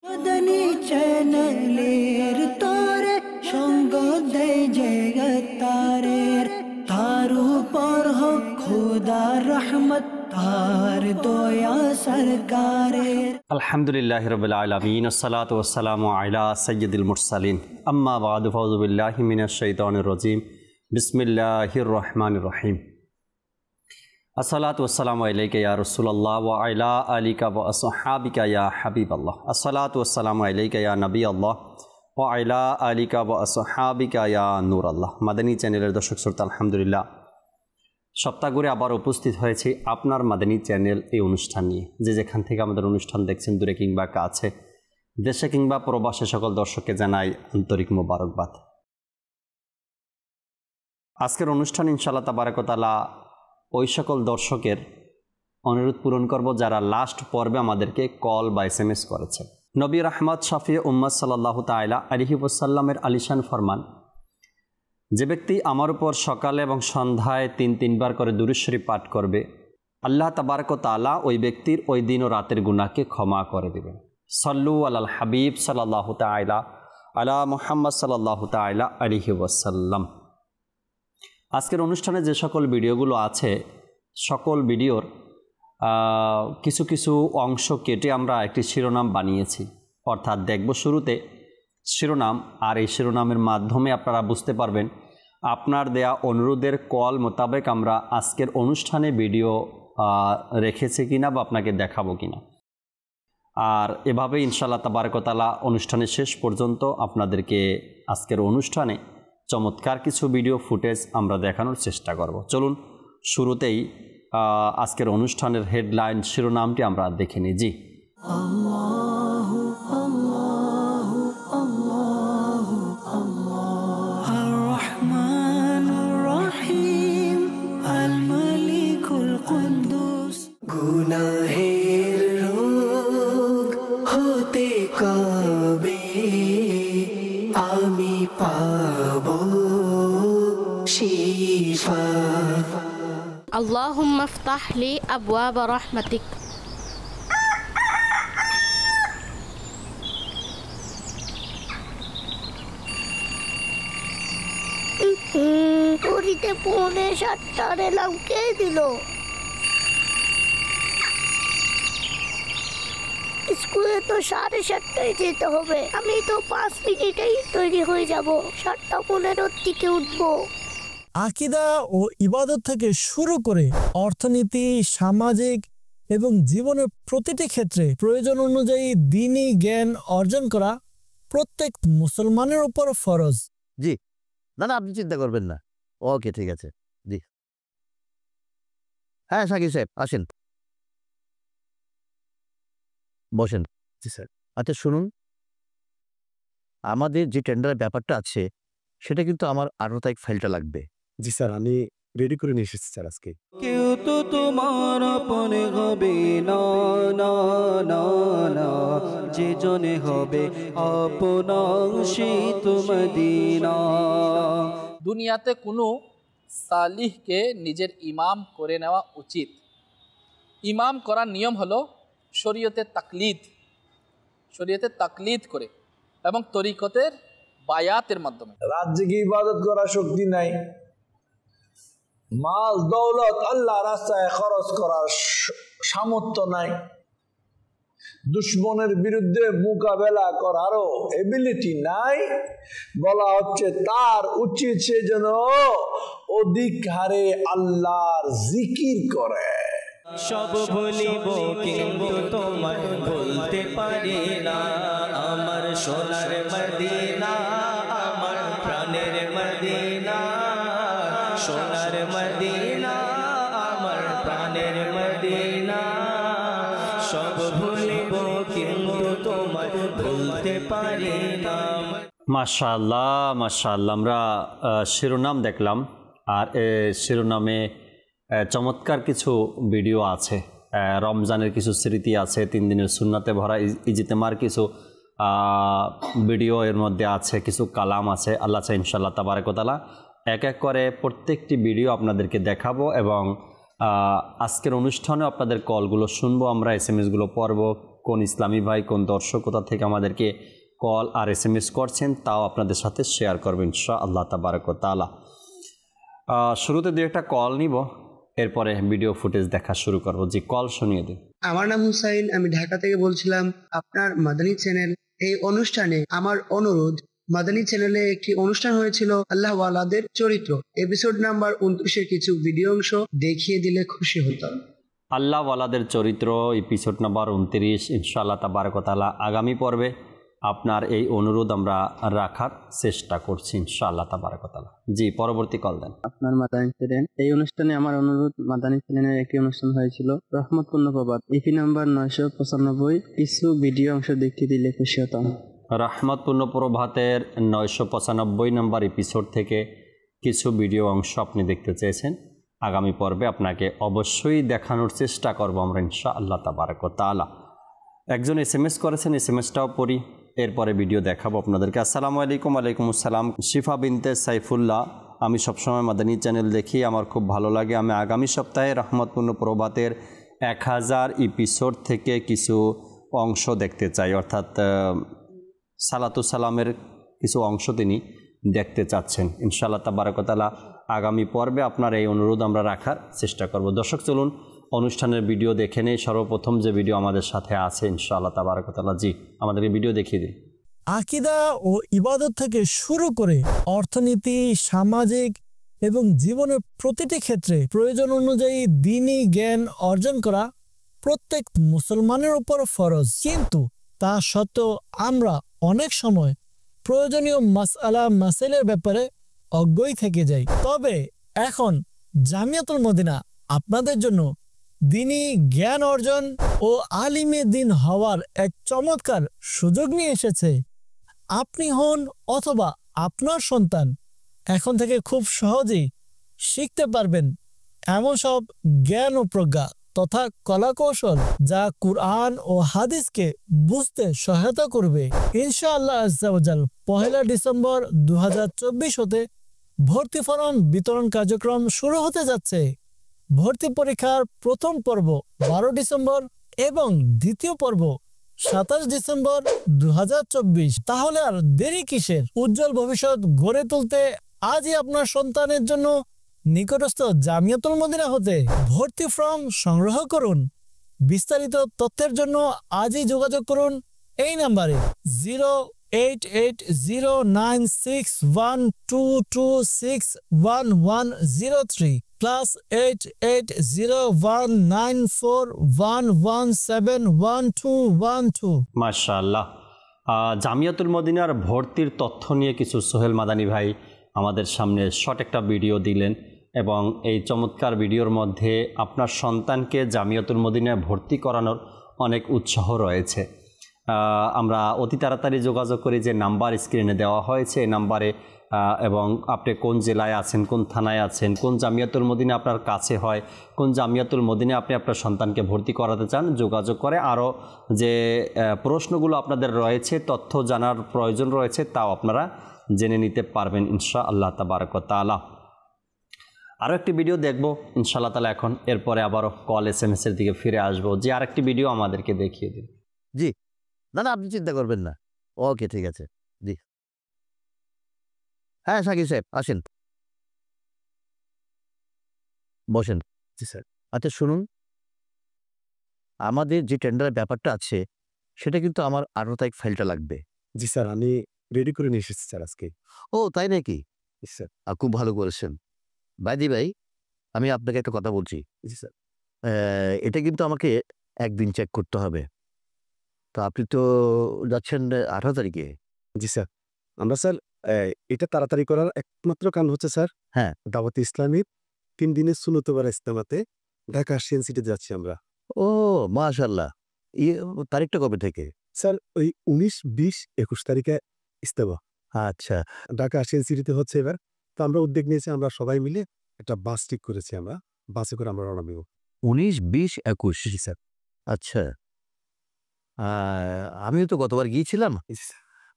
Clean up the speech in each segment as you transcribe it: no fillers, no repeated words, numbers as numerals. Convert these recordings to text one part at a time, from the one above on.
মদনী চ্যানেলের তরে সঙ্গ দেয় জগতারের, তার উপর হোক খোদার রহমত, তার দয়া সরকারের। আলহামদুলিল্লাহি রাব্বিল আলামিন, আসসালাতু ওয়াসসালামু আলা সাইয়্যিদিল মুরসালিন, আম্মা বা'দু, ফাউযু বিল্লাহি মিনাশ শাইতানির রাজীম, বিসমিল্লাহির রহমানির রহিম। আসসালাতু ওয়াসসালামু আলাইকা ইয়া রাসূলুল্লাহ ওয়া আলা আলিকা ওয়া আসহাবিকা ইয়া হাবিবাল্লাহ। আসসালাতু ওয়াসসালামু আলাইকা ইয়া নবিয়াল্লাহ ওয়া আলা আলিকা ওয়া আসহাবিকা ইয়া নূরাল্লাহ। মাদানী চ্যানেলের দর্শক শ্রোতা, আলহামদুলিল্লাহ সপ্তাহ ঘুরে আবার উপস্থিত হয়েছি আপনার মাদানী চ্যানেল এই অনুষ্ঠান নিয়ে। যে যেখান থেকে আমাদের অনুষ্ঠান দেখছেন, দূরে কিংবা কাছে, দেশে কিংবা প্রবাসে, সকল দর্শককে জানাই আন্তরিক মোবারকবাদ। আজকের অনুষ্ঠান ইনশাআল্লাহ তাবারাক ওয়া তাআলা ওই সকল দর্শকের অনুরোধ পূরণ করব যারা লাস্ট পর্বে আমাদেরকে কল বা SMS করেছে। নবী রাহমাত শাফি উম্মাত সাল্লাল্লাহু তাআলা আলাইহি ওয়াসাল্লামের আলিশান ফরমান, যে ব্যক্তি আমার উপর সকালে এবং সন্ধ্যায় 3 বার করে দুরূদ শরীফ পাঠ করবে, আল্লাহ তাবারক ওয়া তাআলা ওই ব্যক্তির ওই দিন ও রাতের গুনাহকে ক্ষমা করে দেবেন। সাল্লু আলাল হাবিব সাল্লাল্লাহু তাআলা আলা মুহাম্মদ সাল্লাল্লাহু তাআলা আলাইহি ওয়াসাল্লাম। আজকের অনুষ্ঠানে যে সকল ভিডিওগুলো আছে, সকল ভিডিওর কিছু কিছু অংশ কেটে আমরা একটি শিরোনাম বানিয়েছি। অর্থাৎ দেখব শুরুতে শিরোনাম, আর এই শিরোনামের মাধ্যমে আপনারা বুঝতে পারবেন আপনার দেয়া অনুরোধের কল মোতাবেক আমরা আজকের অনুষ্ঠানে ভিডিও রেখেছি কিনা বা আপনাকে দেখাবো কিনা। আর এভাবে ইনশাআল্লাহ তাবারক ওয়া তাআলা অনুষ্ঠানের শেষ পর্যন্ত আপনাদেরকে আজকের অনুষ্ঠানে চমৎকার কিছু ভিডিও ফুটেজ আমরা দেখানোর চেষ্টা করব। চলুন শুরুতেই আজকের অনুষ্ঠানের হেডলাইন শিরোনামটি আমরা দেখে নিই। জি, আল্লাহু আল্লাহু আল্লাহু আল্লাহ, আর রহমানুর রহিম, আল মালিকুল কুদ্দুস। গুনাহের রোগ হতে কবে আমি পাবো শিফা। اللهم افتح لي أبواب رحمتك। ঘড়িতে 6:45 এলাম, কে দিল? স্কুলে তো 7:30টায় যেতে হবে, আমি তো 5 মিনিটেই তৈরি হয়ে যাব, 7:15 দিকে উঠবো। আকীদা ও ইবাদত থেকে শুরু করে অর্থনীতি, সামাজিক এবং জীবনের প্রতিটি ক্ষেত্রে প্রয়োজন অনুযায়ী দ্বীনি জ্ঞান অর্জন করা প্রত্যেক মুসলমানের উপর ফরজ। জি, না আপনি চিন্তা করবেন না। ওকে, ঠিক আছে। জি হ্যাঁ, সাকিব সাহেব আসেন, বসেন। জি স্যার। আচ্ছা শুনুন, আমাদের যে টেন্ডারের ব্যাপারটা আছে সেটা কিন্তু আমার 18 তারিখ ফাইলটা লাগবে। জি স্যার, আমি রেডি করে নিয়ে এসেছি স্যার আজকে। কেউ তো তোমার আপনে হবে না, না না না, যে জনে হবে আপনা সে তো মদিনা। দুনিয়াতে কোনো সালিহকে নিজের ইমাম করে নেওয়া উচিত। ইমাম করার নিয়ম হলো শরীয়তে তাকলিদ করে এবং তরিকতের বায়াতের মাধ্যমে। রাজ্যে কি ইবাদত করার শক্তি নাই, মাল দৌলত আল্লাহ রাস্তায় খরচ করার সামর্থ্য নাই, দুশ্মনের বিরুদ্ধে মোকাবেলা করারও এবিলিটি নাই, বলা হচ্ছে তার উচিত সে যেন অধিক হারে আল্লাহর জিকির করে। সব ভুলিব কিন্তু তোমায় বলতে পারি না, আমার সোনার মদিনা, আমার প্রাণের মদিনা, সোনার মদিনা, আমার প্রাণের মদিনা, সব ভুলিব কিন্তু তোমায় বলতে পারি না। মাশাআল্লাহ মাশাআল্লাহ। আমরা শিরোনাম দেখলাম, আর শিরোনামে চমৎকার কিছু ভিডিও আছে, রমজানের কিছু স্মৃতি আছে, 3 দিনের সুন্নাতে ভরা ইজতেমার কিছু ভিডিও এর মধ্যে আছে, কিছু কালাম আছে। আল্লাহ চাই ইনশাআল্লাহ তাবারক ওয়া তাআলা এক এক করে প্রত্যেকটি ভিডিও আপনাদেরকে দেখাবো এবং আজকের অনুষ্ঠানে আপনাদের কলগুলো শুনবো, আমরা SMS গুলো পড়ব, কোন ইসলামী ভাই কোন দর্শক কোথা থেকে আমাদেরকে কল আর SMS করছেন তাও আপনাদের সাথে শেয়ার করবেন ইনশাআল্লাহ তাবারাক ওয়া তাআলা। শুরুতে দু একটা কল নিব, এরপরে ভিডিও ফুটেজ দেখা শুরু করব। জি, কল শুনিয়ে দিন। আমার নাম হুসাইন, আমি ঢাকা থেকে বলছিলাম। আপনার মাদানী চ্যানেল এই অনুষ্ঠানে আমার অনুরোধ, মাদানী চ্যানেলে একটি অনুষ্ঠান হয়েছিল আল্লাহ ওয়ালাদের চরিত্র, এপিসোড নাম্বার 29-এর কিছু ভিডিও অংশ দেখিয়ে দিলে খুশি হতাম। আল্লাহ ওয়ালাদের চরিত্র এপিসোড নাম্বার 29 ইনশাআল্লাহ তাবারাক ওয়া তাআলা আগামী পর্বে আপনার এই অনুরোধ আমরা রাখার চেষ্টা করছি ইনশাআল্লাহ তাবারাক ওয়া তাআলা। জি, পরবর্তী কল দেন। আপনার মাদানী চ্যানেল এই অনুষ্ঠানে আমার অনুরোধ, মাদানী চ্যানেলের একটি অনুষ্ঠান হয়েছিল রহমতপূর্ণ প্রবাদ, ইপি নাম্বার 995, কিছু ভিডিও অংশ দেখিয়ে দিলে খুশি হতাম। রহমতপূর্ণ প্রভাতের 995 নম্বর এপিসোড থেকে কিছু ভিডিও অংশ আপনি দেখতে চেয়েছেন, আগামী পর্বে আপনাকে অবশ্যই দেখানোর চেষ্টা করব আমরা ইনশাআল্লাহ তাবারাক ওয়া তাআলা। একজন SMS করেছেন, SMSটাও পড়ি, এরপরে ভিডিও দেখাবো আপনাদেরকে। আসসালামু আলাইকুম। ওয়ালাইকুম আসসালাম। শিফা বিনতে সাইফুল্লাহ, আমি সবসময় মাদানী চ্যানেল দেখি, আমার খুব ভালো লাগে। আমি আগামী সপ্তাহে রহমতপূর্ণ প্রভাতের 1000 এপিসোড থেকে কিছু অংশ দেখতে চাই, অর্থাৎ সালাতু সালামের কিছু অংশ তিনি দেখতে চাচ্ছেন ইনশাআল্লাহ তাবারাক ওয়া তাআলা। আগামী পর্বে আপনার এই অনুরোধ আমরা রাখার চেষ্টা করব। দর্শক, চলুন অনুষ্ঠানের ভিডিও দেখে নেই। সর্বপ্রথম যে ভিডিও আমাদের সাথে আছে ইনশাআল্লাহ তাবারাক ওয়া তাআলা, জি আমাদেরকে ভিডিও দেখিয়ে দিন। আকীদা ও ইবাদত থেকে শুরু করে অর্থনীতি, সামাজিক এবং জীবনের প্রতিটি ক্ষেত্রে প্রয়োজন অনুযায়ী দ্বীনি জ্ঞান অর্জন করা প্রত্যেক মুসলমানের উপর ফরজ। কিন্তু তা সত্ত্বেও আমরা অনেক সময় প্রয়োজনীয় মাসআলা মাসাইলের ব্যাপারে অজ্ঞই থেকে যাই। তবে এখন জামিয়াতুল মদিনা আপনাদের জন্য দ্বীনি জ্ঞান অর্জন ও আলিমে দ্বীন হওয়ার এক চমৎকার সুযোগ নিয়ে এসেছে। আপনি হন অথবা আপনার সন্তান এখন থেকে খুব সহজেই শিখতে পারবেন এমন সব জ্ঞান ও প্রজ্ঞা তথা কলাকৌশল যা কুরআন ও হাদিসকে বুঝতে সহায়তা করবে। ইনশাআল্লাহ আজ্জা ওয়া জাল 1 ডিসেম্বর 2024 হতে ভর্তি ফরম বিতরণ কার্যক্রম শুরু হতে যাচ্ছে। ভর্তি পরীক্ষার প্রথম পর্ব 12 ডিসেম্বর এবং দ্বিতীয় পর্ব 27 ডিসেম্বর 2024। তাহলে আর দেরি কিসের? উজ্জ্বল ভবিষ্যৎ গড়ে তুলতে আজই আপনার সন্তানের জন্য নিকটস্থ জামিয়াতুল মদিনা হতে ভর্তি ফর্ম সংগ্রহ করুন। বিস্তারিত তথ্যের জন্য আজই যোগাযোগ করুন এই নাম্বারে 088096122611103 +8801941171212। মাশাআল্লাহ। জামিয়াতুল মদিনার ভর্তির তথ্য নিয়ে কিছু সোহেল মাদানী ভাই আমাদের সামনে শর্ট একটা ভিডিও দিলেন এবং এই চমৎকার ভিডিওর মধ্যে আপনার সন্তানকে জামিয়াতুল মদিনায় ভর্তি করানোর অনেক উৎসাহ রয়েছে। আমরা অতি তাড়াতাড়ি যোগাযোগ করি যে নাম্বার স্ক্রিনে দেওয়া হয়েছে, এই নাম্বারে এবং আপনি কোন জেলায় আছেন, কোন থানায় আছেন, কোন জামিয়াতুল মদিনা আপনার কাছে হয়, কোন জামিয়াতুল মদিনা আপনি আপনার সন্তানকে ভর্তি করাতে চান, যোগাযোগ করে আরও যে প্রশ্নগুলো আপনাদের রয়েছে, তথ্য জানার প্রয়োজন রয়েছে, তাও আপনারা জেনে নিতে পারবেন ইনশাআল্লাহ তাবারাক ওয়া তাআলা। আরও একটি ভিডিও দেখব ইনশাআল্লাহ তাআলা এখন, এরপরে আবারও কল SMS এর দিকে ফিরে আসবো। যে আরেকটি ভিডিও আমাদেরকে দেখিয়ে দিন। জি, না না আপনি চিন্তা করবেন না। ওকে, ঠিক আছে। জি হ্যাঁ, শাকিব সাহেব আসেন, বসেন। জি স্যার। আচ্ছা শুনুন, আমাদের যে টেন্ডারের ব্যাপারটা আছে সেটা কিন্তু আমার 18 তারিখ ফাইলটা লাগবে। জি স্যার, আমি রেডি করে নিয়ে এসেছি স্যার আজকে। ও তাই নাকি? জি স্যার। খুব ভালো করেছেন। বাইদি ভাই, আমি আপনাকে একটা কথা বলছি। জি স্যার। এটা কিন্তু আমাকে একদিন চেক করতে হবে। তো আপনি তো যাচ্ছেন 18 তারিখে। জি স্যার, আমরা স্যার এটা তাড়াতাড়ি করার একমাত্র কারণ হচ্ছে স্যার, হ্যাঁ, দাওয়াতে ইসলামীর 3 দিনের সুন্নত ওয়ারা ইজতেমাতে ঢাকা আশিয়ান সিটিতে যাচ্ছি আমরা। ও মাশাআল্লাহ। তারিখটা কবে থেকে? স্যার ওই 19, 20, 21 তারিখে ইজতেমা। আচ্ছা, ঢাকা আশিয়ান সিটিতে হচ্ছে এবার। তো আমরা উদ্যোগ নিয়েছি, আমরা সবাই মিলে একটা বাস ঠিক করেছি, আমরা বাসে করে আমরা রওনা দেব। 19, 20, 21। জি স্যার। আচ্ছা, আমিও তো গতবার গিয়েছিলাম,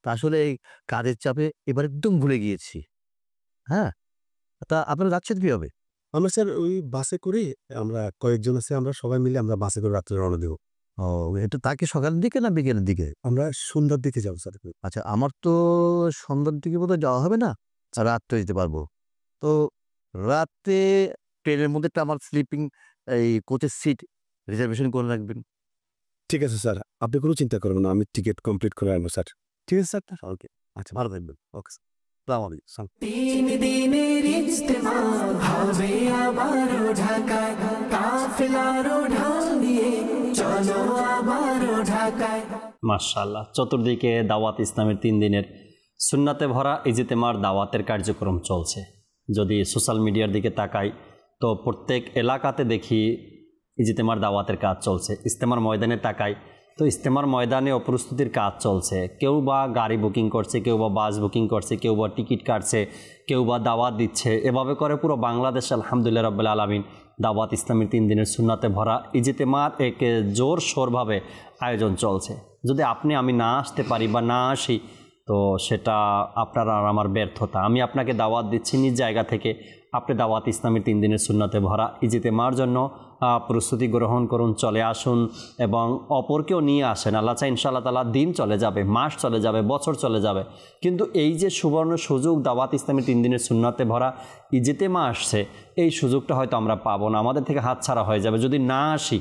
তা আসলে এই কাজের চাপে এবার একদম ভুলে গিয়েছি। হ্যাঁ, তা আপনারা যাচ্ছেন কিভাবে? আমরা স্যার ওই বাসে করে, আমরা কয়েকজন আছে, আমরা সবাই মিলে আমরা বাসে করে রাত্রে রওনা দেব। ও, এটা তাকে সকালের দিকে না বিকেলের দিকে? আমরা সন্ধ্যার দিকে যাবো স্যার। আচ্ছা, আমার তো সন্ধ্যার দিকে বোধহয় যাওয়া হবে না, রাত্রে যেতে পারবো। তো রাতে ট্রেনের মধ্যে একটা আমার স্লিপিং এই কোচের সিট রিজার্ভেশন করে রাখবেন। ঠিক আছে স্যার, আপনি কোনো চিন্তা করবেন না, আমি টিকিট কমপ্লিট করে আনবো স্যার। ঠিক আছে স্যার। ওকে, আচ্ছা, ভালো থাকবেন। ওকে স্যার, আসসালামু আলাইকুম। 3 দিনের ইজতেমা হবে আবারো ঢাকায়, কাফেলারও ঢাল দিয়ে চলো আবারো ঢাকায়। মাশাআল্লাহ, চতুর্দিকে দাওয়াত ইসলামের 3 দিনের সুন্নাতে ভরা ইজতেমার দাওয়াতের কার্যক্রম চলছে। যদি সোশ্যাল মিডিয়ার দিকে তাকাই তো প্রত্যেক এলাকাতে দেখি ইজতেমার দাওয়াতের কাজ চলছে। ইজতেমার ময়দানে তাকাই তো ইজতেমার ময়দানেও প্রস্তুতির কাজ চলছে। কেউ বা গাড়ি বুকিং করছে, কেউ বা বাস বুকিং করছে, কেউ বা টিকিট কাটছে, কেউ বা দাওয়াত দিচ্ছে। এভাবে করে পুরো বাংলাদেশে আলহামদুলিল্লাহ রাব্বিল আলামিন দাওয়াত ইসলামের 3 দিনের সুন্নাতে ভরা ইজতেমার এক জোর সোরভাবে আয়োজন চলছে। যদি আপনি আমি না আসতে পারি বা না আসি তো সেটা আপনার আর আমার ব্যর্থতা। আমি আপনাকে দাওয়াত দিচ্ছি নিজ জায়গা থেকে, আপনি দাওয়াত ইসলামের 3 দিনের সুন্নাতে ভরা ইজতেমার জন্য প্রস্তুতি গ্রহণ করুন, চলে আসুন এবং অপরকেও নিয়ে আসেন। আল্লাহ চাই ইনশাআল্লাহ তাআলা দিন চলে যাবে, মাস চলে যাবে, বছর চলে যাবে, কিন্তু এই যে সুবর্ণ সুযোগ দাওয়াত ইসলামের 3 দিনের সুন্নাতে ভরা ইজতেমা আসছে, এই সুযোগটা হয়তো আমরা পাবো না, আমাদের থেকে হাতছাড়া হয়ে যাবে যদি না আসি।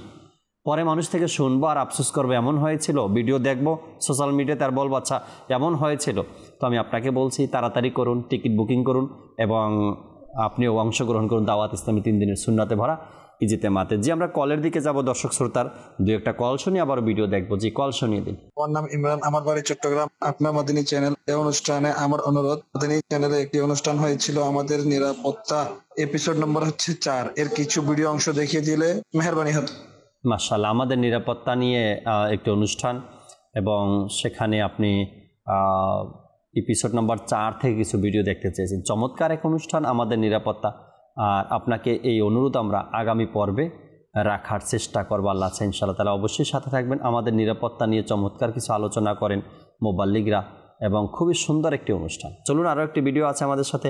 পরে মানুষ থেকে শুনবো আর আফসোস করবো এমন হয়েছিল, ভিডিও দেখবো সোশ্যাল মিডিয়াতে আর বলবো আচ্ছা এমন হয়েছিল। তো আমি আপনাকে বলছি তাড়াতাড়ি করুন, টিকিট বুকিং করুন এবং আপনিও অংশগ্রহণ করুন দাওয়াত ইসলামী 3 দিনের সুন্নাতে ভরা ইজতেমাতে। জি, আমরা কলের দিকে যাব, দর্শক শ্রোতার 2-1টা কল শুনি, আবার ভিডিও দেখবো। জি, কল শুনিয়ে দিন। আমার নাম ইমরান, আমার বাড়ি চট্টগ্রাম। আপনার মাদানী চ্যানেল এই অনুষ্ঠানে আমার অনুরোধ, মাদানী চ্যানেলে একটি অনুষ্ঠান হয়েছিল আমাদের নিরাপত্তা, এপিসোড নম্বর হচ্ছে 4, এর কিছু ভিডিও অংশ দেখিয়ে দিলে মেহেরবানি হতো। মাশাআল্লাহ, আমাদের নিরাপত্তা নিয়ে একটি অনুষ্ঠান এবং সেখানে আপনি এপিসোড নাম্বার 4 থেকে কিছু ভিডিও দেখতে চেয়েছেন। চমৎকার এক অনুষ্ঠান আমাদের নিরাপত্তা, আর আপনাকে এই অনুরোধ আমরা আগামী পর্বে রাখার চেষ্টা করবো। আল্লাহ চাই ইনশাআল্লাহ তাআলা অবশ্যই সাথে থাকবেন। আমাদের নিরাপত্তা নিয়ে চমৎকার কিছু আলোচনা করেন মোবাল্লিগরা এবং খুবই সুন্দর একটি অনুষ্ঠান। চলুন, আরও একটি ভিডিও আছে আমাদের সাথে,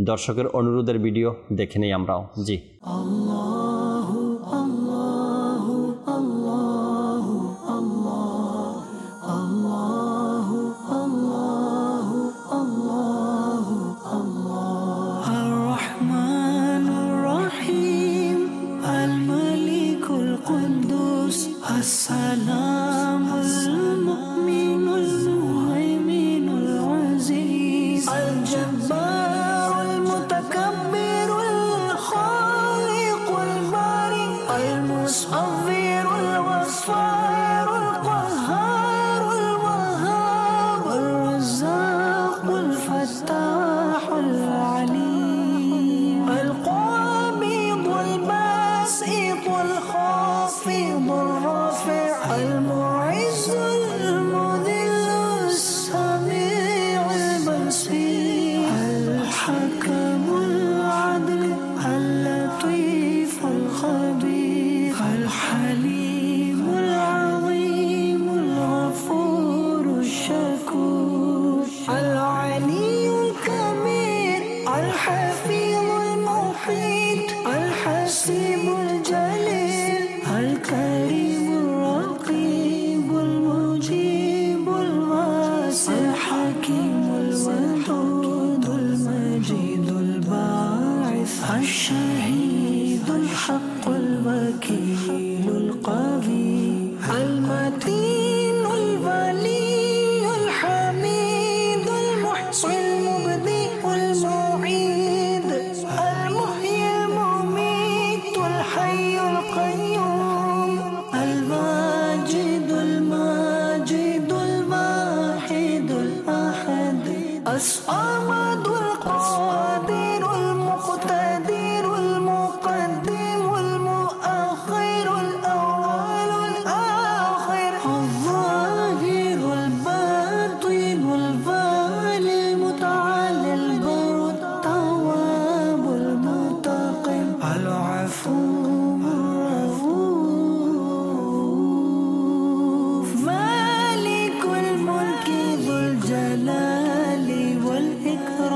দর্শকের অনুরোধের ভিডিও দেখে নেই আমরাও। জি, السلام المؤمن المهيمن العزيز الجبار المتكبر الخالق البارئ المصور الغفار القهار الوهاب الرزاق الفتاح العليم القابض الباسط الخافض الرافع المعز المذل السميع البصير الحكم العدل اللطيف الخبير الحليم العظيم الغفور الشكور العلي الكبير الحفيظ المحيط الحسيب الجليل الكريم الرقيب المجيب الواسع الحكيم الودود المجيد الباعث الشهيد الحق الوكيل القوي المتين الولي الحميد المحصي المبدئ المعيد المحيي المميت الحي القيوم الواجد الماجد الواحد الأحد الصمد القادر المقتدر المقدم المؤخر الأول الآخر الظاهر الباطن الوالي المتعالي البر التواب المنتقم العفو الرؤوف مالك الملك ذو الجلال والإكرام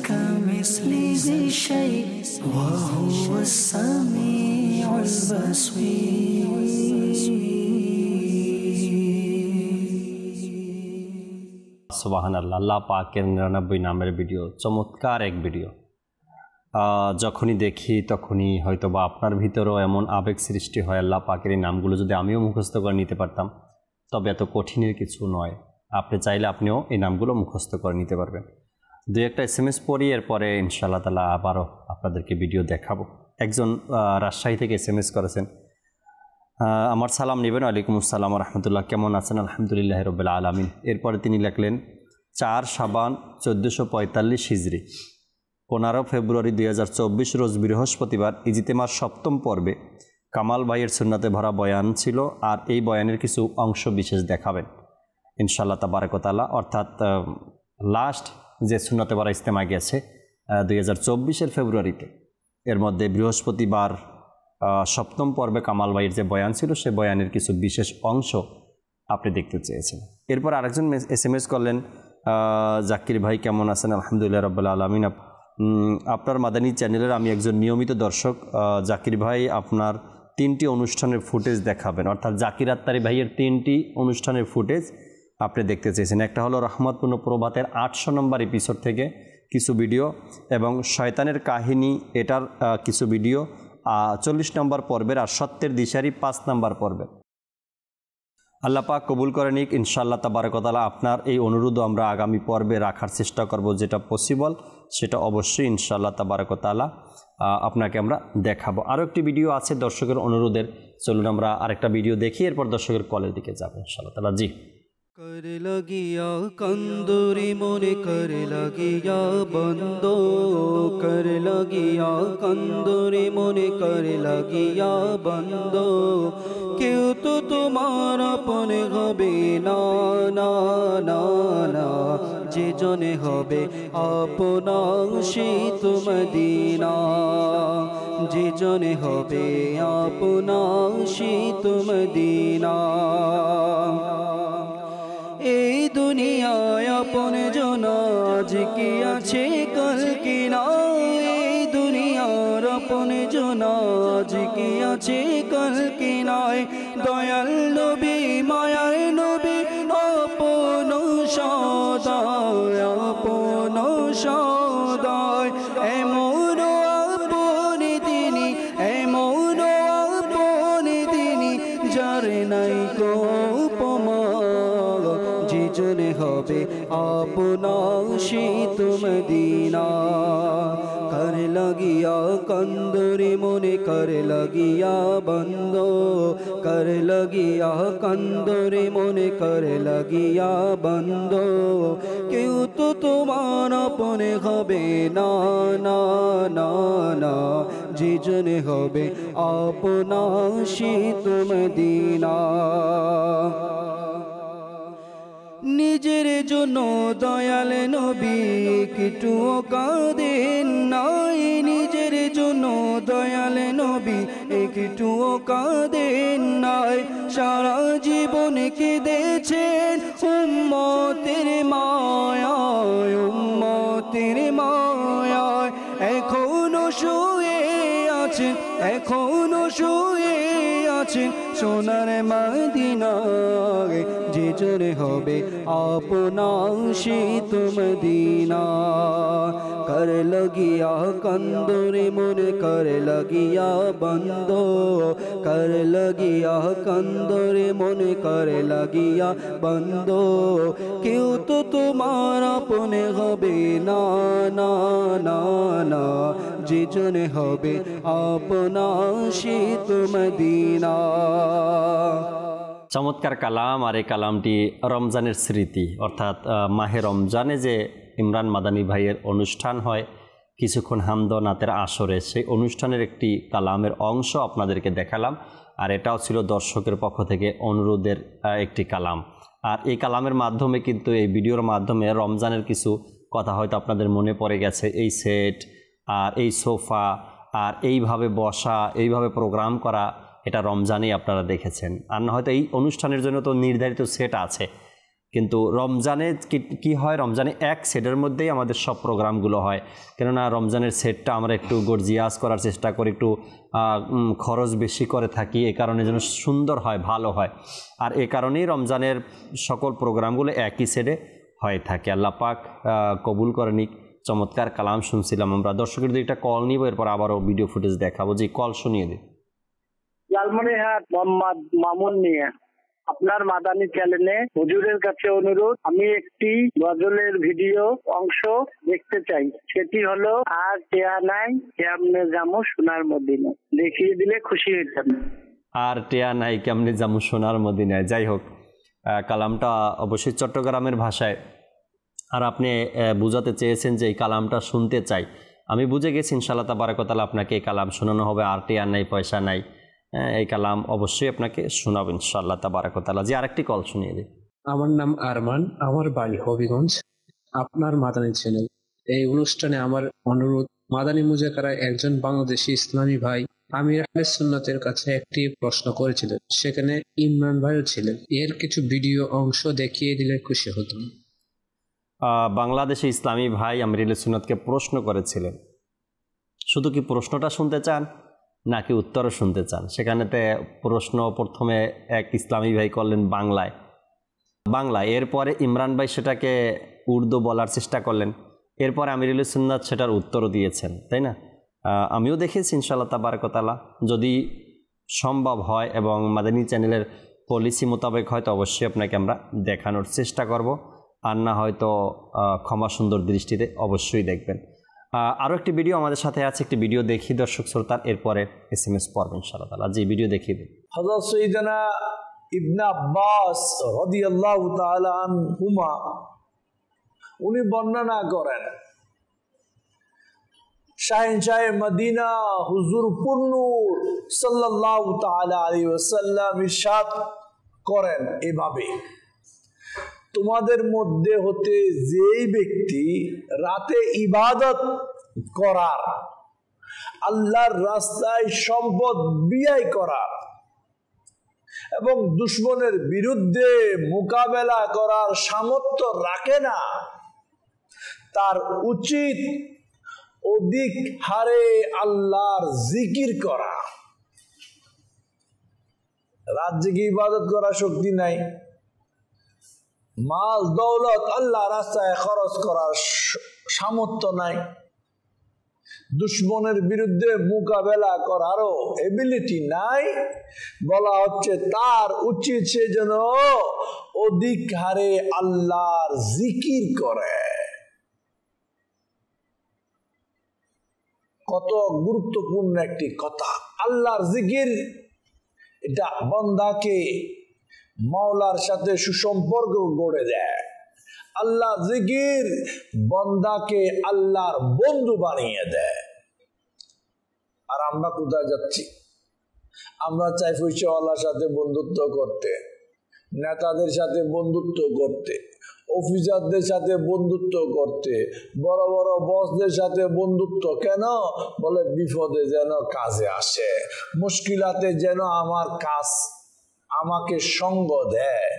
كمثله شيء وهو السميع البصير সুবহানাল্লাহ। আল্লাহ পাকের 99 নামের ভিডিও, চমৎকার এক ভিডিও। যখনই দেখি তখনই হয়তো বা আপনার ভিতরেও এমন আবেগ সৃষ্টি হয়, আল্লাহ পাকের এই নামগুলো যদি আমিও মুখস্থ করে নিতে পারতাম তবে এত কঠিনের কিছু নয়। আপনি চাইলে আপনিও এই নামগুলো মুখস্থ করে নিতে পারবেন। দু একটা SMS পড়ি, এরপরে ইনশাআল্লাহ তাআলা আবারও আপনাদেরকে ভিডিও দেখাবো। একজন রাজশাহী থেকে SMS করেছেন, আমার সালাম নেবেন। ওয়ালাইকুম আসসালাম রহমতুল্লাহ, কেমন আছেন? আলহামদুলিল্লাহ রব্বিল আলামিন। এরপরে তিনি লিখলেন 4 শাবান 1445 হিজরি 15 ফেব্রুয়ারি 2024 রোজ বৃহস্পতিবার ইজতেমার 7ম পর্বে কামাল ভাইয়ের সুন্নাতে ভরা বয়ান ছিল, আর এই বয়ানের কিছু অংশ বিশেষ দেখাবেন ইনশাআল্লাহ তাবারাক ওয়া তাআলা। অর্থাৎ লাস্ট যে সুন্নাতে ভরা ইজতেমা গেছে 2024 ফেব্রুয়ারিতে, এর মধ্যে বৃহস্পতিবার 7ম পর্বে কামাল ভাইয়ের যে বয়ান ছিল সে বয়ানের কিছু বিশেষ অংশ আপনি দেখতে চেয়েছেন। এরপর আরেকজন SMS করলেন, জাকির ভাই কেমন আছেন? আলহামদুলিল্লাহ রাব্বিল আলামিন। আপনার মাদানী চ্যানেলের আমি একজন নিয়মিত দর্শক। জাকির ভাই আপনার 3টি অনুষ্ঠানের ফুটেজ দেখাবেন, অর্থাৎ জাকির আত্তারি ভাইয়ের 3টি অনুষ্ঠানের ফুটেজ আপনি দেখতে চেয়েছেন। একটা হলো রহমতপূর্ণ প্রভাতের 800 নম্বর এপিসোড থেকে কিছু ভিডিও, এবং শয়তানের কাহিনী এটার কিছু ভিডিও 40 নম্বর পর্বের, আর সত্যের দিশারি 5 নম্বর পর্বে। আল্লাহ পাক কবুল করে নিক ইনশাআল্লাহ তাবারাক ওয়া তাআলা। আপনার এই অনুরোধও আমরা আগামী পর্বে রাখার চেষ্টা করব, যেটা পসিবল সেটা অবশ্যই ইনশাআল্লাহ তাবারাক ওয়া তাআলা আপনাকে আমরা দেখাবো। আরও একটি ভিডিও আছে দর্শকের অনুরোধের, চলুন আমরা আরেকটা ভিডিও দেখি, এরপর দর্শকের কলের দিকে যাব ইনশাআল্লাহ তাআলা। জি, कर लगिया कंदूरी मोने कर लगिया बंदो, कर लगिया कंदूरी मोने कर लगिया बंदो, क्यों तो तुम्हारा अपने हबे ना ना ना ना, जे जने हबे अपना शीत मदीना, जे जने हबे अपना शीत मदीना। এই দুনিয়ায় আপন জন আজ কি আছে কাল কি নাই, এই দুনিয়ার আপন জন আজ কি আছে কাল কি নাই, দয়াল নবী মায়ার নবী আপন সদায় আপন সদায়, এমন আপন তিনি এমন আপন তিনি যার নাই কোপমা, জনে হবে আপনা শীত মদিনা। कर लगिया कंदूरी मोने कर लगिया बंदो, कर लगिया कंदूरी मोने कर लगिया बंदो, क्यों तो तुम्हार अपने हबे ना ना ना ना, जे जने हबे अपना शीत मदीना। নিজের জন্য দয়াল নবী একটুও কাঁদেন নাই, নিজের জন্য দয়াল নবী একটুও কাঁদেন নাই, সারা জীবন কেঁদেছেন উম্মতের মায়ায় উম্মতের মায়ায়, এখনো শুয়ে আছেন এখনো শুয়ে আছেন সোনার মদিনায়, যে জোরে হবে আপনা শীত মদিনা। कर लगिया कंदूरी मोने कर लगिया बंदो, कर लगिया कंदूरी मोने कर लगिया बंदो, क्यों तो तुम्हारा अपने हबे ना ना ना ना, जे जने हबे अपना शीत मदीना। চমৎকার কালাম। আর এই কালামটি রমজানের স্মৃতি, অর্থাৎ মাহে রমজানে যে ইমরান মাদানী ভাইয়ের অনুষ্ঠান হয় কিছুক্ষণ হামদ নাতের আসরে, সেই অনুষ্ঠানের একটি কালামের অংশ আপনাদেরকে দেখালাম। আর এটাও ছিল দর্শকের পক্ষ থেকে অনুরোধের একটি কালাম। আর এই কালামের মাধ্যমে কিন্তু এই ভিডিওর মাধ্যমে রমজানের কিছু কথা হয়তো আপনাদের মনে পড়ে গেছে। এই সেট আর এই সোফা আর এইভাবে বসা, এইভাবে প্রোগ্রাম করা, এটা রমজানেই আপনারা দেখেছেন। আর না হয়তো এই অনুষ্ঠানের জন্য তো নির্ধারিত সেট আছে, কিন্তু রমজানে কি হয়, রমজানে এক সেটের মধ্যেই আমাদের সব প্রোগ্রামগুলো হয়। কেননা রমজানের সেটটা আমরা একটু গর্জিয়াস করার চেষ্টা করি, একটু খরচ বেশি করে থাকি, এ কারণে যেন সুন্দর হয়, ভালো হয়। আর এ কারণেই রমজানের সকল প্রোগ্রামগুলো একই সেটে হয়ে থাকে। আল্লাহ পাক কবুল করে নিক। চমৎকার কালাম শুনছিলাম আমরা। দর্শকের একটা কল নিব, এরপর আবারও ভিডিও ফুটেজ দেখাবো। যে কল শুনিয়ে দিই। লালমনিরহাট মোহাম্মদ মামুন মিয়া, আপনার মাদানী চ্যানেলে হুজুরের কাছে অনুরোধ, আমি একটি গজলের ভিডিও অংশ দেখতে চাই। সেটি হলো আর টেয়া নাই কেমনে যামু সোনার মদিনা, দেখিয়ে দিলে খুশি হইতাম। আর টেয়া নাই কেমনে যামু সোনার মদিনায়। যাই হোক, কালামটা অবশ্যই চট্টগ্রামের ভাষায়, আর আপনি বুঝাতে চেয়েছেন যে এই কালামটা শুনতে চাই। আমি বুঝে গেছি, ইনশাআল্লাহ তাবারাক ওয়া তাআলা আপনাকে এই কালাম শোনানো হবে। আর টেয়া নাই পয়সা নাই, এই কালাম অবশ্যই আপনাকে শোনাবেন ইনশাআল্লাহ তাবারাক ওয়া তাআলা। যে আরেকটি কল শুনিয়ে দিই। আমার নাম আরমান, আমার বাড়ি হবিগঞ্জ। আপনার মাদানী চ্যানেল, এই অনুষ্ঠানে আমার অনুরোধ, মাদানী মুজাকারা একজন বাংলাদেশি ইসলামী ভাই আমির আহলে সুন্নাতের কাছে একটি প্রশ্ন করেছিলেন, সেখানে ইমরান ভাইও ছিলেন। এর কিছু ভিডিও অংশ দেখিয়ে দিলে খুশি হতাম। বাংলাদেশি ইসলামী ভাই আমির আহলে সুন্নাতকে প্রশ্ন করেছিলেন, শুধু কি প্রশ্নটা শুনতে চান নাকি উত্তরও শুনতে চান? সেখানেতে প্রশ্ন প্রথমে এক ইসলামী ভাই করলেন বাংলায়, এরপরে ইমরান ভাই সেটাকে উর্দু বলার চেষ্টা করলেন, এরপরে আমির আহলে সুন্নাত সেটার উত্তরও দিয়েছেন, তাই না? আমিও দেখেছি ইনশাআল্লাহ তাবারাক ওয়া তাআলা। যদি সম্ভব হয় এবং মাদানী চ্যানেলের পলিসি মোতাবেক হয়তো অবশ্যই আপনাকে আমরা দেখানোর চেষ্টা করব, আর না হয়তো ক্ষমা সুন্দর দৃষ্টিতে অবশ্যই দেখবেন। আরও একটি ভিডিও আমাদের সাথে আছে, একটি ভিডিও দেখি দর্শক শ্রোতার, এরপরে SMS পড়বেন ইনশাআল্লাহ তাআলা। জি, ভিডিও দেখিয়ে দিন। হযরত সাইয়েদনা ইবনে আব্বাস রাদিয়াল্লাহু তাআলা আনহুমা উনি বর্ণনা করেন, শাহেনশাহ মদিনা হুজুর পুন্নুর সাল্লাল্লাহু তাআলা আলাইহি ওয়াসাল্লাম ইরশাদ করেন এভাবে, তোমাদের মধ্যে হতে যেই ব্যক্তি রাতে ইবাদত করার, আল্লাহর রাস্তায় সম্পদ ব্যয় করার এবং দুশমনের বিরুদ্ধে মোকাবেলা করার সামর্থ্য রাখে না, তার উচিত অধিক হারে আল্লাহর জিকির করা। রাত জেগে ইবাদত করার শক্তি নাই, মাল দৌলত আল্লাহ রাস্তায় খরচ করার সামর্থ্য নাই, দুশমনের বিরুদ্ধে মোকাবেলা করারও এবিলিটি নাই, বলা হচ্ছে তার উচিত সে যেন অধিক হারে আল্লাহর জিকির করে। কত গুরুত্বপূর্ণ একটি কথা। আল্লাহর জিকির এটা বান্দাকে মাওলার সাথে সুসম্পর্ক গড়ে দেয়। আল্লাহ জিকির বান্দাকে আল্লাহর বন্ধু বানিয়ে দেয়। আর আমরা কোথায় যাচ্ছি? আমরা চাই পয়সাওয়ালার সাথে বন্ধুত্ব করতে, নেতাদের সাথে বন্ধুত্ব করতে, অফিসারদের সাথে বন্ধুত্ব করতে, বড় বড় বসদের সাথে বন্ধুত্ব। কেন? বলে বিপদে যেন কাজে আসে, মুশকিলাতে যেন আমার কাজ আমাকে সঙ্গ দেয়।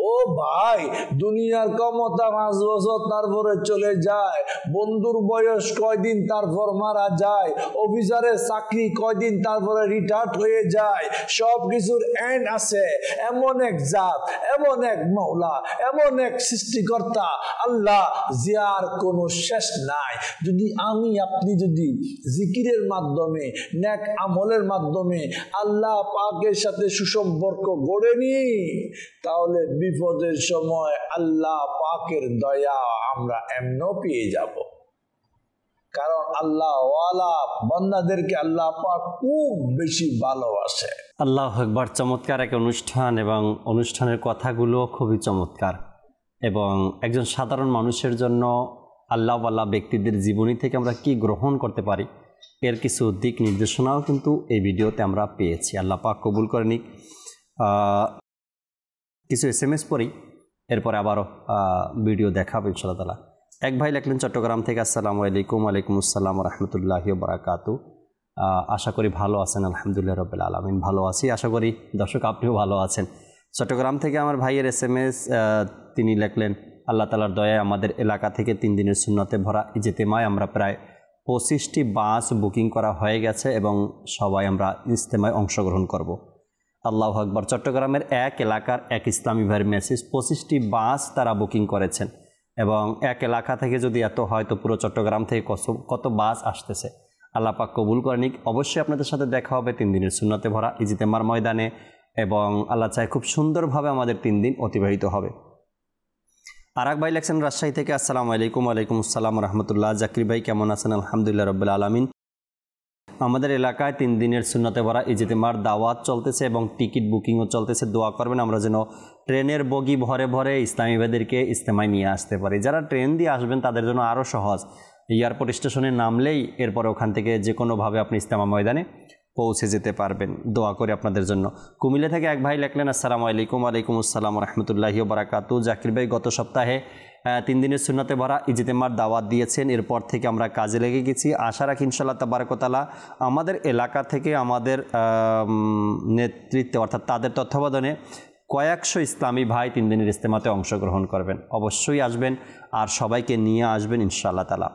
ও ভাই, দুনিয়ার ক্ষমতা 5 বছর তারপরে চলে যায়, বন্ধুর বয়স কয়দিন তারপর মারা যায়, অফিসারের চাকরি কয়দিন তারপরে রিটায়ার্ড হয়ে যায়, সব কিছুর এন্ড আছে। এমন এক জাত, এমন এক মাওলা, এমন এক সৃষ্টিকর্তা আল্লাহ, যার কোনো শেষ নাই। যদি আমি আপনি যদি জিকিরের মাধ্যমে, নেক আমলের মাধ্যমে আল্লাহ পাকের সাথে সুসম্পর্ক গড়ে নিই, তাহলে বিপদের সময় আল্লাহ পাকের দয়া আমরা এমনও পেয়ে যাব। কারণ আল্লাহ ওয়ালা বান্দাদেরকে আল্লাহ পাক খুব বেশি ভালোবাসে। আল্লাহু আকবার। চমৎকার এক অনুষ্ঠান, এবং অনুষ্ঠানের কথাগুলো খুবই চমৎকার, এবং একজন সাধারণ মানুষের জন্য আল্লাহ ওয়ালা ব্যক্তিদের জীবনী থেকে আমরা কি গ্রহণ করতে পারি এর কিছু দিক নির্দেশনাও কিন্তু এই ভিডিওতে আমরা পেয়েছি। আল্লাহ পাক কবুল করে নিক। কিছু SMS পড়ি, এরপরে আবারও ভিডিও দেখাবো ইনশাআল্লাহ তাআলা। এক ভাই লিখলেন চট্টগ্রাম থেকে, আসসালামু আলাইকুম। ওয়ালাইকুম আসসালাম ওয়া রাহমাতুল্লাহি ওয়া বারাকাতুহু। আশা করি ভালো আছেন। আলহামদুলিল্লাহ রাব্বিল আলামিন, ভালো আছি। আশা করি দর্শক আপনিও ভালো আছেন। চট্টগ্রাম থেকে আমার ভাইয়ের SMS, তিনি লিখলেন, আল্লাহ তাআলার দয়ায় আমাদের এলাকা থেকে 3 দিনের সুন্নতে ভরা ইজতেমায় আমরা প্রায় 25টি বাস বুকিং করা হয়ে গেছে এবং সবাই আমরা ইজতেমায় অংশগ্রহণ করব। আল্লাহু আকবার। চট্টগ্রামের এক এলাকার এক ইসলামী ভাইয়ের মেসেজ, 25টি বাস তারা বুকিং করেছেন এবং এক এলাকা থেকে যদি এত হয় তো পুরো চট্টগ্রাম থেকে কত বাস আসতেছে। আল্লাহ পাক কবুল করে নিক। অবশ্যই আপনাদের সাথে দেখা হবে 3 দিনের সুন্নতে ভরা ইজতেমার ময়দানে এবং আল্লাহ চায় খুব সুন্দরভাবে আমাদের 3 দিন অতিবাহিত হবে। আরেক ভাই লেখছেন রাজশাহী থেকে, আসসালামু আলাইকুম। ওয়ালাইকুম আসসালাম রহমতুল্লাহ। জাকির ভাই কেমন আছেন? আলহামদুলিল্লাহ রাব্বিল আলামিন। আমাদের এলাকায় 3 দিনের সুন্নতে ভরা ইজতেমার দাওয়াত চলতেছে এবং টিকিট বুকিংও চলতেছে। দোয়া করবেন আমরা যেন ট্রেনের বগি ভরে ভরে ইসলামী ভাইদেরকে ইজতেমায় নিয়ে আসতে পারি। যারা ট্রেন দিয়ে আসবেন তাদের জন্য আরও সহজ, এয়ারপোর্ট স্টেশনে নামলেই এরপরে ওখান থেকে যে কোনোভাবে আপনি ইজতেমা ময়দানে পৌঁছে যেতে পারবেন। দোয়া করি আপনাদের জন্য। কুমিল্লা থেকে এক ভাই লেখলেন, আসসালামু আলাইকুম। ওয়ালাইকুম আসসালাম রহমতুল্লাহি ওয়া বারাকাতুহু। জাকির ভাই গত সপ্তাহে 3 দিনের সুন্নতে ভরা ইজতেমার দাওয়াত দিয়েছেন, এরপর থেকে আমরা কাজে লেগে গেছি। আশা রাখি ইনশাআল্লাহ তাবারাক ওয়া তাআলা আমাদের এলাকা থেকে আমাদের নেতৃত্বে অর্থাৎ তাদের তত্ত্বাবধানে কয়েকশো ইসলামী ভাই 3 দিনের ইজতেমাতে অংশগ্রহণ করবেন। অবশ্যই আসবেন আর সবাইকে নিয়ে আসবেন ইনশাআল্লাহ তাআলা।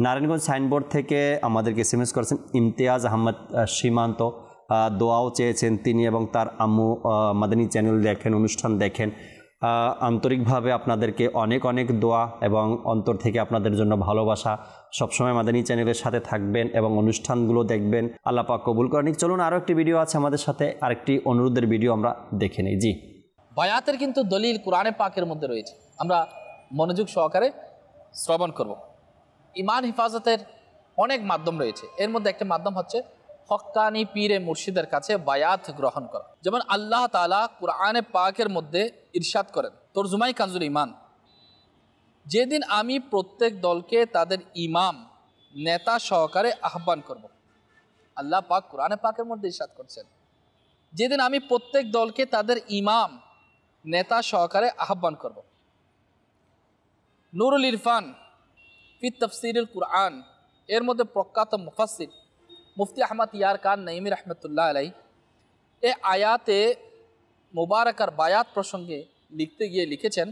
নারায়ণগঞ্জ সাইনবোর্ড থেকে আমাদেরকে SMS করেছেন ইমতিয়াজ আহমদ সীমান্ত, দোয়াও চেয়েছেন তিনি এবং তার আম্মু মাদানী চ্যানেল দেখেন, অনুষ্ঠান দেখেন। আন্তরিকভাবে আপনাদেরকে অনেক অনেক দোয়া এবং অন্তর থেকে আপনাদের জন্য ভালোবাসা। সবসময় মাদানী চ্যানেলের সাথে থাকবেন এবং অনুষ্ঠানগুলো দেখবেন। আল্লাহ পাক কবুল করেন। চলুন আরও একটি ভিডিও আছে আমাদের সাথে, আরেকটি অনুরোধের ভিডিও আমরা দেখে নিই। জি, বায়াতের কিন্তু দলিল কোরআনে পাকের মধ্যে রয়েছে, আমরা মনোযোগ সহকারে শ্রবণ করব। ইমান হেফাজতের অনেক মাধ্যম রয়েছে, এর মধ্যে একটা মাধ্যম হচ্ছে হক্কানি পীরে মুর্শিদের কাছে বায়াত গ্রহণ করা। যেমন আল্লাহ তাআলা কোরআনে পাকের মধ্যে ইরশাদ করেন, তরজুমাই কানজুল ইমান, যেদিন আমি প্রত্যেক দলকে তাদের ইমাম নেতা সহকারে আহ্বান করব। আল্লাহ পাক কোরআনে পাকের মধ্যে ইরশাদ করছেন, যেদিন আমি প্রত্যেক দলকে তাদের ইমাম নেতা সহকারে আহ্বান করব। নুরুল ইরফান ফি তাফসিরুল কুরআন, এর মধ্যে প্রখ্যাত মুফাসসির মুফতি আহমদ ইয়ার খান নঈমী রহমতুল্লাহ আলাইহি এই আয়াতে মুবারাকার বায়াত প্রসঙ্গে লিখতে গিয়ে লিখেছেন,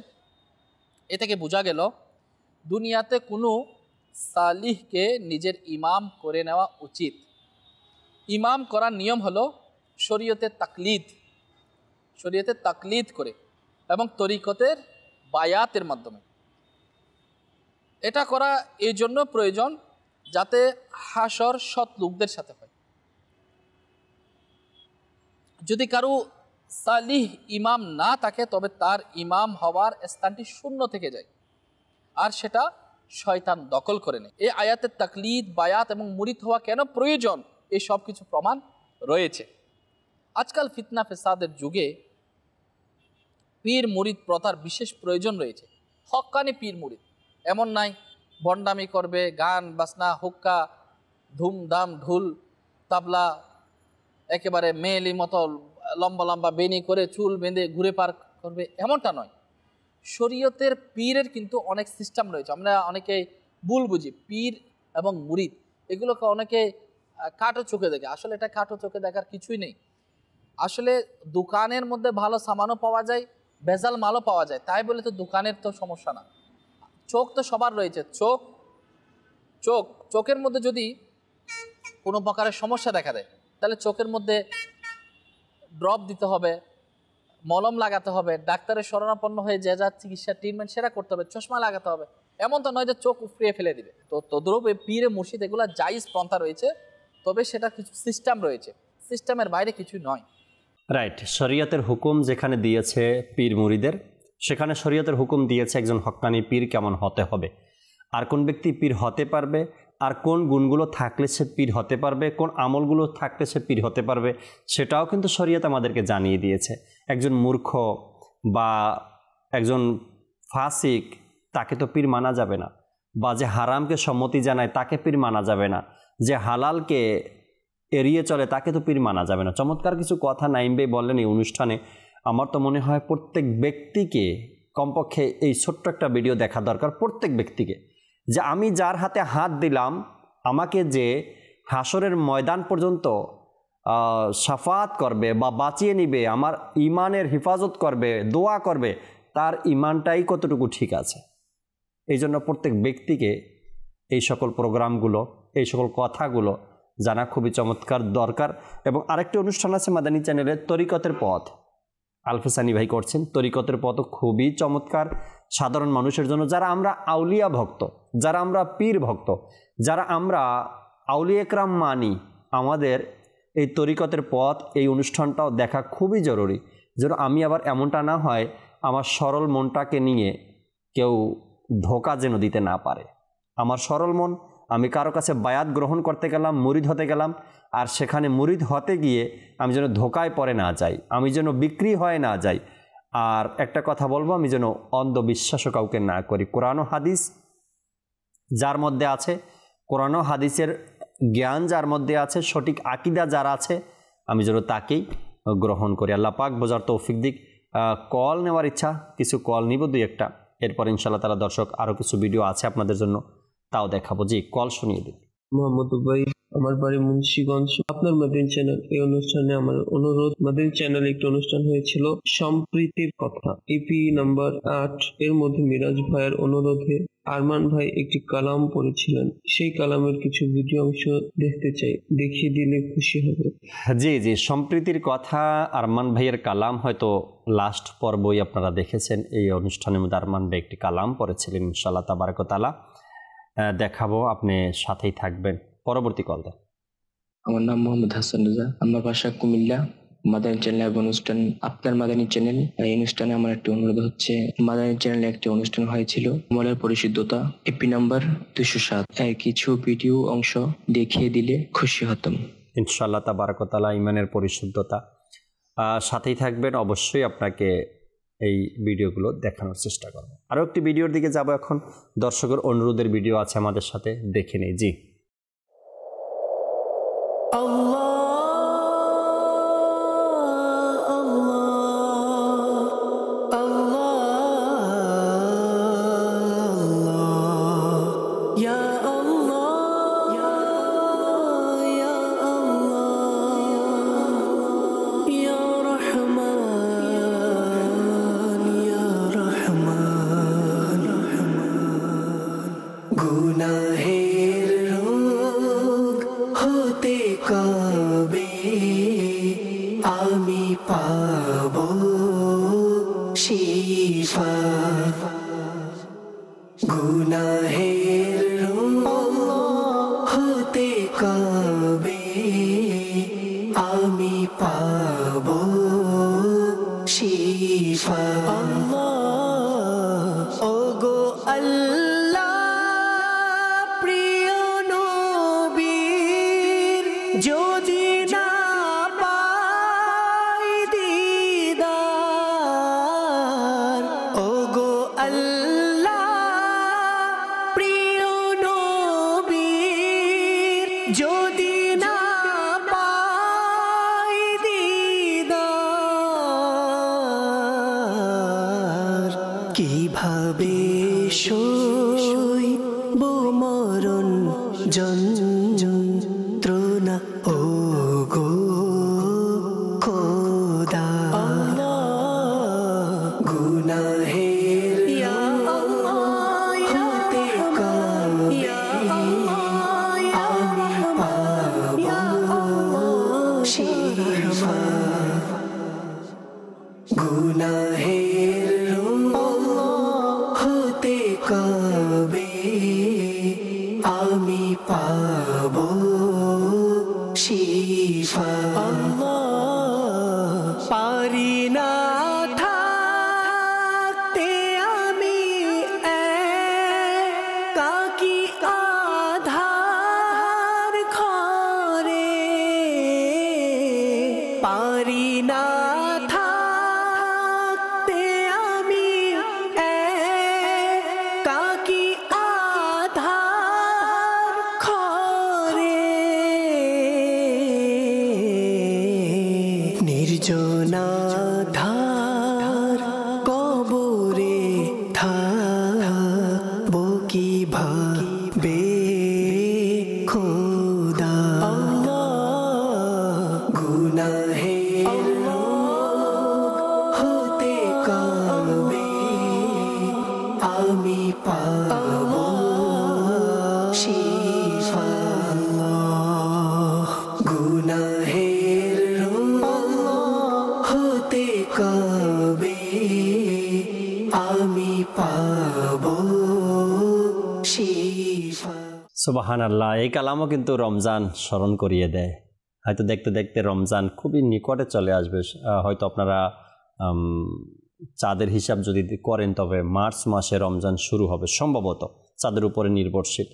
এ থেকে বোঝা গেল দুনিয়াতে কোনো সালিহকে নিজের ইমাম করে নেওয়া উচিত। ইমাম করার নিয়ম হলো শরীয়তের তাকলিদ করে এবং তরিকতের বায়াতের মাধ্যমে। এটা করা এই জন্য প্রয়োজন যাতে হাসর সৎ লোকদের সাথে হয়। যদি কারো সালিহ ইমাম না থাকে তবে তার ইমাম হওয়ার স্থানটি শূন্য থেকে যায় আর সেটা শয়তান দখল করে নেয়। এই আয়াতের তাকলিদ, বায়াত এবং মুরিদ হওয়া কেন প্রয়োজন, এই সব কিছু প্রমাণ রয়েছে। আজকাল ফিতনা ফেসাদের যুগে পীর মুরিদ প্রথার বিশেষ প্রয়োজন রয়েছে। হক্কানি পীর মুরিদ এমন নাই বন্ডামি করবে, গান বাজনা হুক্কা ধুমধাম ঢুল তাবলা একেবারে মেয়েলি মতো লম্বা লম্বা বেনি করে চুল বেঁধে ঘুরে পার করবে, এমনটা নয়। শরীয়তের পীরের কিন্তু অনেক সিস্টেম রয়েছে। আমরা অনেকে ভুল বুঝি পীর এবং মুরিদ এগুলোকে অনেকে কাটো চোখে দেখে, আসলে এটা কাটো চোখে দেখার কিছুই নেই। আসলে দোকানের মধ্যে ভালো সামানও পাওয়া যায়, ভেজাল মালও পাওয়া যায়, তাই বলে তো দোকানের তো সমস্যা না। চোখ তো সবার রয়েছে, চোখের মধ্যে যদি কোনো প্রকারের সমস্যা দেখা দেয় তাহলে চোখের মধ্যে ড্রপ দিতে হবে, মলম লাগাতে হবে, ডাক্তারের শরণাপন্ন হয়ে যে যা চিকিৎসা ট্রিটমেন্ট সেটা করতে হবে, চশমা লাগাতে হবে। এমন তো নয় যে চোখ উফরিয়ে ফেলে দিবে। তো তদ্রূপ পীরে মুর্শিদ এগুলো জায়েজ পন্থা রয়েছে, তবে সেটা কিছু সিস্টেম রয়েছে, সিস্টেমের বাইরে কিছু নয়। রাইট, শরীয়তের হুকুম যেখানে দিয়েছে পীর মুরিদের, সেখানে শরীয়তের হুকুম দিয়েছে একজন হক্কানি পীর কেমন হতে হবে, আর কোন ব্যক্তি পীর হতে পারবে, আর কোন গুণগুলো থাকলে সে পীর হতে পারবে, কোন আমলগুলো থাকলে সে পীর হতে পারবে, সেটাও কিন্তু শরীয়ত আমাদেরকে জানিয়ে দিয়েছে। একজন মূর্খ বা একজন ফাসিক তাকে তো পীর মানা যাবে না, বা যে হারামকে সম্মতি জানায় তাকে পীর মানা যাবে না, যে হালালকে এড়িয়ে চলে তাকে তো পীর মানা যাবে না। চমৎকার কিছু কথা নাইম ভাই বললেন এই অনুষ্ঠানে। আমার তো মনে হয় প্রত্যেক ব্যক্তিকে কমপক্ষে এই ছোট্ট একটা ভিডিও দেখা দরকার, প্রত্যেক ব্যক্তিকে, যে আমি যার হাতে হাত দিলাম আমাকে যে হাসরের ময়দান পর্যন্ত শাফাত করবে বা বাঁচিয়ে নিবে, আমার ইমানের হেফাজত করবে, দোয়া করবে, তার ইমানটাই কতটুকু ঠিক আছে। এই জন্য প্রত্যেক ব্যক্তিকে এই সকল প্রোগ্রামগুলো, এই সকল কথাগুলো জানা খুবই চমৎকার দরকার। এবং আরেকটি অনুষ্ঠান আছে মাদানী চ্যানেলে, তরিকতের পথ, আলফেসানি ভাই করছেন। তরিকতের পথও খুবই চমৎকার সাধারণ মানুষের জন্য, যারা আমরা আউলিয়া ভক্ত, যারা আমরা পীর ভক্ত, যারা আমরা আউলিয়া একরাম মানি, আমাদের এই তরিকতের পথ, এই অনুষ্ঠানটাও দেখা খুবই জরুরি, যেন আমি আবার এমনটা না হয় আমার সরল মনটাকে নিয়ে কেউ ধোঁকা যেন দিতে না পারে। আমার সরল মন, আমি কারো কাছে বায়াত গ্রহণ করতে গেলাম, মুরিদ হতে গেলাম, আর সেখানে মুরিদ হতে গিয়ে আমি যেন ধোঁকায় পড়ে না যাই, আমি যেন বিক্রি হয়ে না যাই। আর একটা কথা বলবো, আমি যেন অন্ধবিশ্বাসও কাউকে না করি। কোরআন ও হাদিস যার মধ্যে আছে, কোরআন ও হাদিসের জ্ঞান যার মধ্যে আছে, সঠিক আকিদা যার আছে, আমি যেন তাকেই গ্রহণ করি। আল্লাহ পাক বোঝার তৌফিক দিক। কল নেওয়ার ইচ্ছা, কিছু কল নিব দুই একটা, এরপর ইনশাআল্লাহ তাআলা দর্শক আরও কিছু ভিডিও আছে আপনাদের জন্য, তাও দেখাবো। জি, কল শুনিয়ে দিন। মোহাম্মদ ভাই, আমার বাড়ি মুন্সিগঞ্জ। আপনার মাদানী চ্যানেল এই অনুষ্ঠানে আমার অনুরোধ, মাদানী চ্যানেলে একটি অনুষ্ঠান হয়েছিল সম্প্রীতির কথা, ইপি নাম্বার 8, এর মধ্যে মিরাজ ভাইয়ের অনুরোধে আরমান ভাই একটি কালাম পড়েছিলেন। সেই কালামের কিছু ভিডিও অংশ দেখতে চাই, দেখিয়ে দিলে খুশি হবে। জি জি, সম্প্রীতির কথা, আরমান ভাইয়ের কালাম হয়তো লাস্ট পর্বই আপনারা দেখেছেন। এই অনুষ্ঠানের মধ্যে আরমান ভাই একটি কালাম পড়েছিলেন, ইনশাআল্লাহ তাবারাক ওয়া তাআলা দেখাবো, আপনি সাথেই থাকবেন। পরবর্তী কল দেন। আমার নাম মোহাম্মদ হাসান রাজা, আমার বাসা কুমিল্লা। মাদানী চ্যানেল অনুষ্ঠান, আপনার মাদানী চ্যানেল, এই অনুষ্ঠানে আমার একটি অনুরোধ হচ্ছে, মাদানী চ্যানেলে একটি অনুষ্ঠান হয়েছিল মলের পরিশুদ্ধতা, এপি নাম্বার 207, এর কিছু ভিডিও অংশ দেখিয়ে দিলে খুশি হতাম। ইনশাআল্লাহ তাবারাক ওয়া তাআলা ইমানের পরিশুদ্ধতা, সাথেই থাকবেন, অবশ্যই আপনাকে এই ভিডিওগুলো দেখানোর চেষ্টা করব। আরও একটি ভিডিওর দিকে যাব এখন, দর্শকের অনুরোধের ভিডিও আছে আমাদের সাথে, দেখে নেই। জি, গুনাহের রোগ হতে কবে আমি পাব শিফা, গুনাহের রোগ হতে কবে আমি পাব শিফা। ওগো আল্লাহ, যদি না পাই দিদার, ওগো আল্লাহ প্রিয় নবীর, যদি না পাই দিদার, কিভাবে সইব মরণ যন্ত্রণা, ও গো খোদা, গুনাহের হতে কবে আমি পাব শিফা, গুনাহের হতে কবে আমি পাব শিফা। পারি না থাকতে আমি একাকী আধার ঘরে, পারি না থাকতে আমি একাকী আধার ঘরে, নির্জনা ধার কবরে থাকবো কিভাবে খোদা, সুবহানাল্লাহ, এই কালামও কিন্তু রমজান স্মরণ করিয়ে দেয়। হয়তো দেখতে দেখতে রমজান খুবই নিকটে চলে আসবে। হয়তো আপনারা চাঁদের হিসাব যদি করেন তবে মার্চ মাসে রমজান শুরু হবে সম্ভবত, চাঁদের উপরে নির্ভরশীল।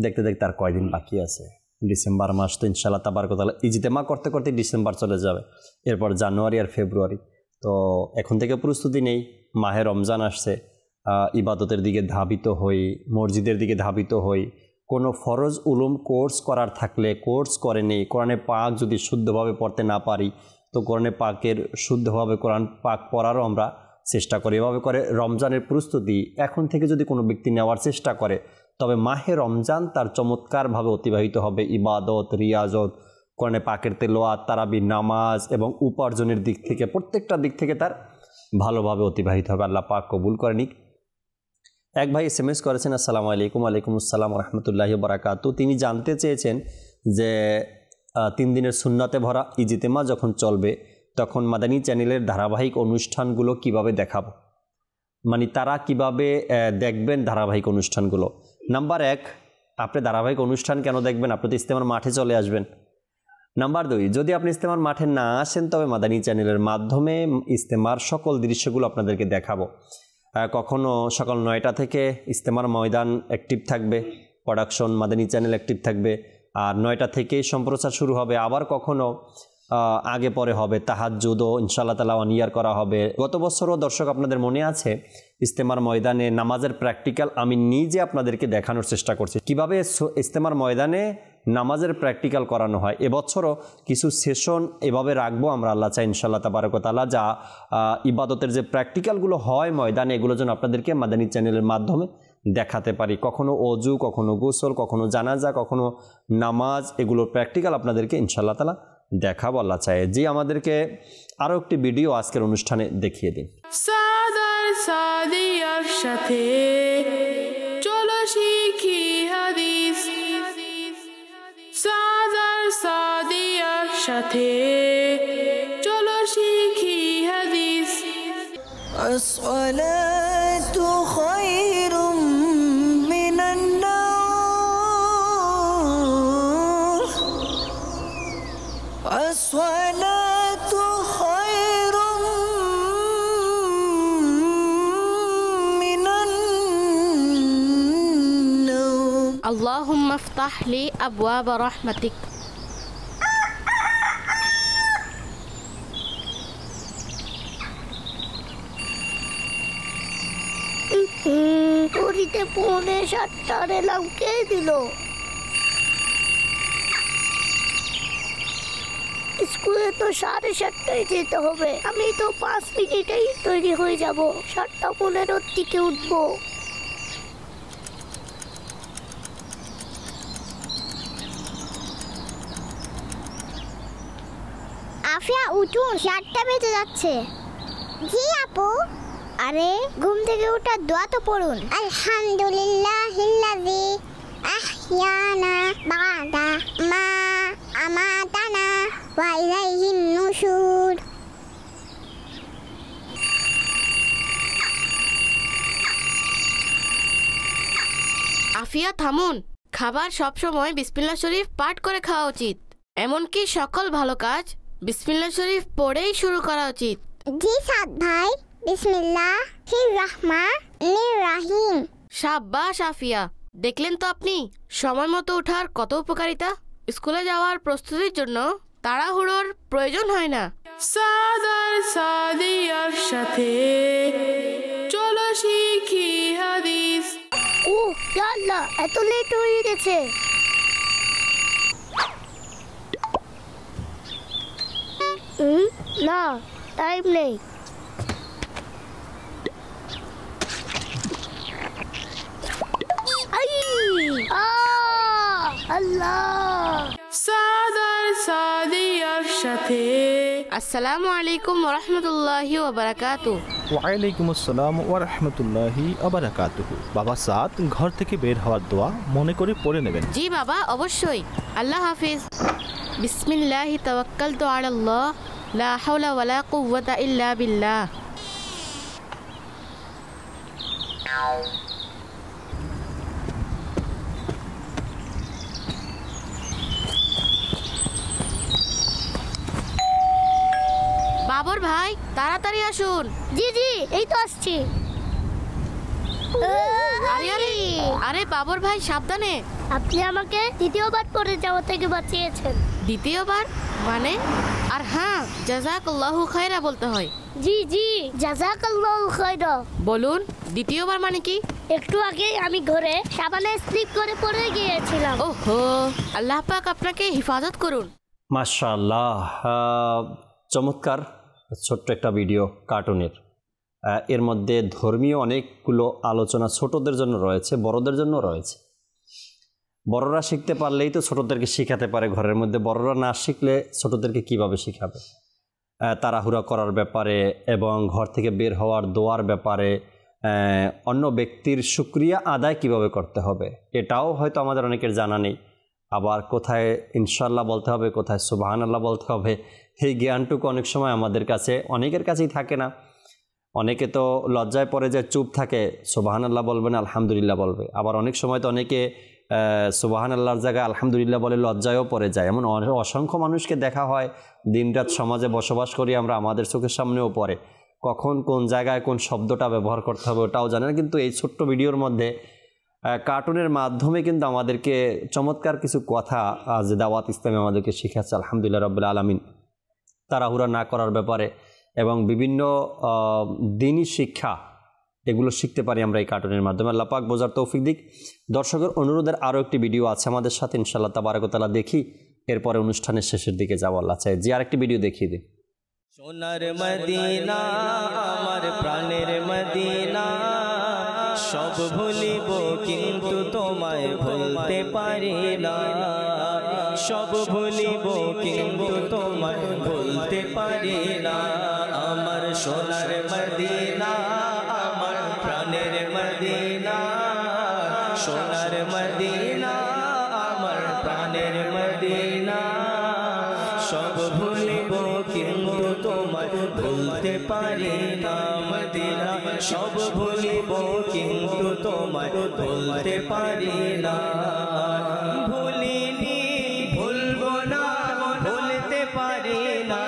দেখতে দেখতে আর কয়দিন বাকি আছে, ডিসেম্বর মাস তো ইনশাআল্লাহ তাবারক ওয়া তাআলা ইজতেমা করতে করতে ডিসেম্বর চলে যাবে, এরপর জানুয়ারি আর ফেব্রুয়ারি। তো এখন থেকে প্রস্তুতি নেই, মাহে রমজান আসছে, ইবাদতের দিকে ধাবিত হই, মসজিদের দিকে ধাবিত হই। কোনো ফরজ উলুম কোর্স করার থাকলে কোর্স করে নেই। কোরআনে পাক যদি শুদ্ধভাবে পড়তে না পারি তো কোরআনে পাকের শুদ্ধভাবে কোরআন পাক পড়ারও আমরা চেষ্টা করি। এভাবে করে রমজানের প্রস্তুতি এখন থেকে যদি কোনো ব্যক্তি নেওয়ার চেষ্টা করে তবে মাহে রমজান তার চমৎকারভাবে অতিবাহিত হবে। ইবাদত, রিয়াজত, কোরআনে পাকের তেলাওয়াত, তারাবি নামাজ এবং উপার্জনের দিক থেকে প্রত্যেকটা দিক থেকে তার ভালোভাবে অতিবাহিত হবে। আল্লাহ পাক কবুল করে নিক। এক ভাই SMS করেছেন, আসসালামু আলাইকুম। ওয়ালাইকুম আসসালাম রহমতুল্লাহি বারাকাতু। তিনি জানতে চেয়েছেন যে 3 দিনের সুন্নাতে ভরা ইজতেমা যখন চলবে তখন মাদানী চ্যানেলের ধারাবাহিক অনুষ্ঠানগুলো কিভাবে দেখাবো, মানে তারা কিভাবে দেখবেন ধারাবাহিক অনুষ্ঠানগুলো। নাম্বার 1, আপনি ধারাবাহিক অনুষ্ঠান কেন দেখবেন? আপনি তো ইজতেমার মাঠে চলে আসবেন। নাম্বার 2, যদি আপনি ইজতেমার মাঠে না আসেন তবে মাদানী চ্যানেলের মাধ্যমে ইজতেমার সকল দৃশ্যগুলো আপনাদেরকে দেখাবো। কখনো সকাল 9টা থেকে ইজতেমার ময়দান অ্যাক্টিভ থাকবে, প্রোডাকশন মাদানী চ্যানেল অ্যাক্টিভ থাকবে, আর 9টা থেকেই সম্প্রচার শুরু হবে। আবার কখনো আগে পরে হবে, তাহাজ্জুদও ইনশাআল্লাহ তাআলা অন ইয়ার করা হবে। গত বছরও দর্শক আপনাদের মনে আছে ইজতেমার ময়দানে নামাজের প্র্যাকটিক্যাল আমি নিজে আপনাদেরকে দেখানোর চেষ্টা করছি কিভাবে ইজতেমার ময়দানে নামাজের প্র্যাকটিক্যাল করানো হয়। এবছরও কিছু সেশন এভাবে রাখবো আমরা, আল্লাহ চাই ইনশাআল্লাহ তাবারক ওয়া তাআলা, যা ইবাদতের যে প্র্যাকটিক্যালগুলো হয় ময়দানে এগুলো যেন আপনাদেরকে মাদানী চ্যানেলের মাধ্যমে দেখাতে পারি। কখনো অজু, কখনো গোসল, কখনো জানাজা, কখনো নামাজ, এগুলোর প্র্যাকটিক্যাল আপনাদেরকে ইনশাআল্লাহ তাআলা দেখাবো আল্লাহ চায়। জি, আমাদেরকে আরও একটি ভিডিও আজকের অনুষ্ঠানে দেখিয়ে দিন। সাদার সাদিয়ার সাথে চলো শিখি হাদিস, সাদার সাদিয়ার সাথে চলো শিখি হাদিস। الصلاة خير من النوم، الصلاة خير من النوم. اللهم افتح لي أبواب رحمتك. ঘড়িতে 6:45 এলাম, কে দিল? স্কুলে তো 7:30টায় যেতে হবে, আমি তো 5 মিনিটেই তৈরি হয়ে যাব। 7:15 দিকে উঠবো। আফিয়া উঠুন, 7টা বেজে যাচ্ছে। জি আপু। আরে ঘুম থেকে ওঠার দোয়া তো পড়ুন। আলহামদুলিল্লাহিল্লাযী আহইয়ানা বা'দা মা আমাতানা ওয়া ইলাইহিন নুশুর। আফিয়া থামুন, খাবার সবসময় বিসমিল্লাহ শরীফ পাঠ করে খাওয়া উচিত। এমনকি সকল ভালো কাজ বিসমিল্লাহ শরীফ পড়েই শুরু করা উচিত। জি সাদ ভাই, বিসমিল্লাহির রহমানির রহিম। শাবাশ আফিয়া, দেখলেন তো আপনি সময় মতো ওঠার কত উপকারিতা। স্কুলে যাওয়ার প্রস্তুতির জন্য তাড়াহুড়োর প্রয়োজন হয় না। সাদার সাদিয়ার সাথে চলো শিখি হাদিস। ওহ ইয়া আল্লাহ, এত লেট হয়ে গেছে। না, টাইম নেই। আল্লাহ। সাদার সাদিয়ার সাথে। আসসালামু আলাইকুম ওয়া রাহমাতুল্লাহি ওয়া বারাকাতুহু। ওয়ালাইকুম আসসালাম ওয়া রাহমাতুল্লাহি ওয়া বারাকাতুহু। বাবা সাদ, ঘর থেকে বের হওয়ার দোয়া মনে করে পড়ে নেবেন। জি বাবা, অবশ্যই। আল্লাহ হাফেজ। বিসমিল্লাহি তাওয়াক্কালতু আলাল্লাহ, লা হাওলা ওয়ালা কুওয়াতা ইল্লা বিল্লাহ। বাবর ভাই তাড়াতাড়ি আসুন। জি জি এই তো আসছি। আরে আরে আরে বাবর ভাই সাবধানে। আপনি আমাকে দ্বিতীয়বার পড়ে যাওয়া থেকে বাঁচিয়েছেন। দ্বিতীয়বার মানে? আর হ্যাঁ, জাযাকাল্লাহু খায়রা বলতে হয়। জি জি জাযাকাল্লাহু খায়রা। বলুন দ্বিতীয়বার মানে কি? একটু আগে আমি ঘরে সাবানে স্লিপ করে পড়ে গিয়েছিলাম। ওহো, আল্লাহ পাক আপনাকে হেফাজত করুন। মাশাআল্লাহ, চমৎকার ছোট্ট একটা ভিডিও কার্টুনের। এর মধ্যে ধর্মীয় অনেকগুলো আলোচনা ছোটদের জন্য রয়েছে, বড়দের জন্য রয়েছে। বড়রা শিখতে পারলেই তো ছোটদেরকে শিখাতে পারে ঘরের মধ্যে। বড়রা না শিখলে ছোটদেরকে কিভাবে শিখাবে? তাড়াহুড়া করার ব্যাপারে এবং ঘর থেকে বের হওয়ার দোয়ার ব্যাপারে, অন্য ব্যক্তির শুকরিয়া আদায় কিভাবে করতে হবে এটাও হয়তো আমাদের অনেকের জানা নেই। আবার কোথায় ইনশাআল্লাহ বলতে হবে, কোথায় সুবহানাল্লাহ বলতে হবে, এই জ্ঞানটুকু অনেক সময় আমাদের কাছে অনেকের কাছেই থাকে না। অনেকে তো লজ্জায় পড়ে যায়, চুপ থাকে, সুবহানাল্লাহ বলবে না, আলহামদুলিল্লাহ বলবে। আবার অনেক সময় তো অনেকে সুবহানাল্লাহর জায়গায় আলহামদুলিল্লাহ বলে লজ্জায়ও পড়ে যায়। এমন অসংখ্য মানুষকে দেখা হয়, দিনরাত সমাজে বসবাস করি আমরা, আমাদের চোখের সামনেও পড়ে। কখন কোন জায়গায় কোন শব্দটা ব্যবহার করতে হবে ওটাও জানে না। কিন্তু এই ছোট্ট ভিডিওর মধ্যে কার্টুনের মাধ্যমে কিন্তু আমাদেরকে চমৎকার কিছু কথা আজ দাওয়াত ইসলামে আমাদেরকে শিখাচ্ছে। আলহামদুলিল্লাহ রাব্বিল আলামিন। তাড়াহুড়া না করার ব্যাপারে এবং বিভিন্ন দিনী শিক্ষা এগুলো শিখতে পারি আমরা এই কার্টুনের মাধ্যমে। আল্লাহ পাক বোঝার তৌফিক দিক। দর্শকের অনুরোধের আরও একটি ভিডিও আছে আমাদের সাথে, ইনশাআল্লাহ তাবারাক ওয়া তাআলা দেখি, এরপরে অনুষ্ঠানের শেষের দিকে যাব। আল্লাহ চাই যে আরেকটি ভিডিও দেখিয়ে দিন। সোনার মদিনা আমার প্রাণের মদিনা, সব ভুলিব কিন্তু তোমায় ভুলতে পারি না। সব ভুলিব কিন্তু তোমায় ভুলতে পারি না। আমার সোনার মদিনা আমার প্রাণের মদিনা, সোনার মদিনা আমার প্রাণের মদিনা, সব ভুলিব কিন্তু তোমায় ভুলতে পারি না। মদিনা সব ভুলিব কিন্তু তোমায় ভুলতে পারি না। ভুলিনি ভুলবো না, ভুলতে পারি না।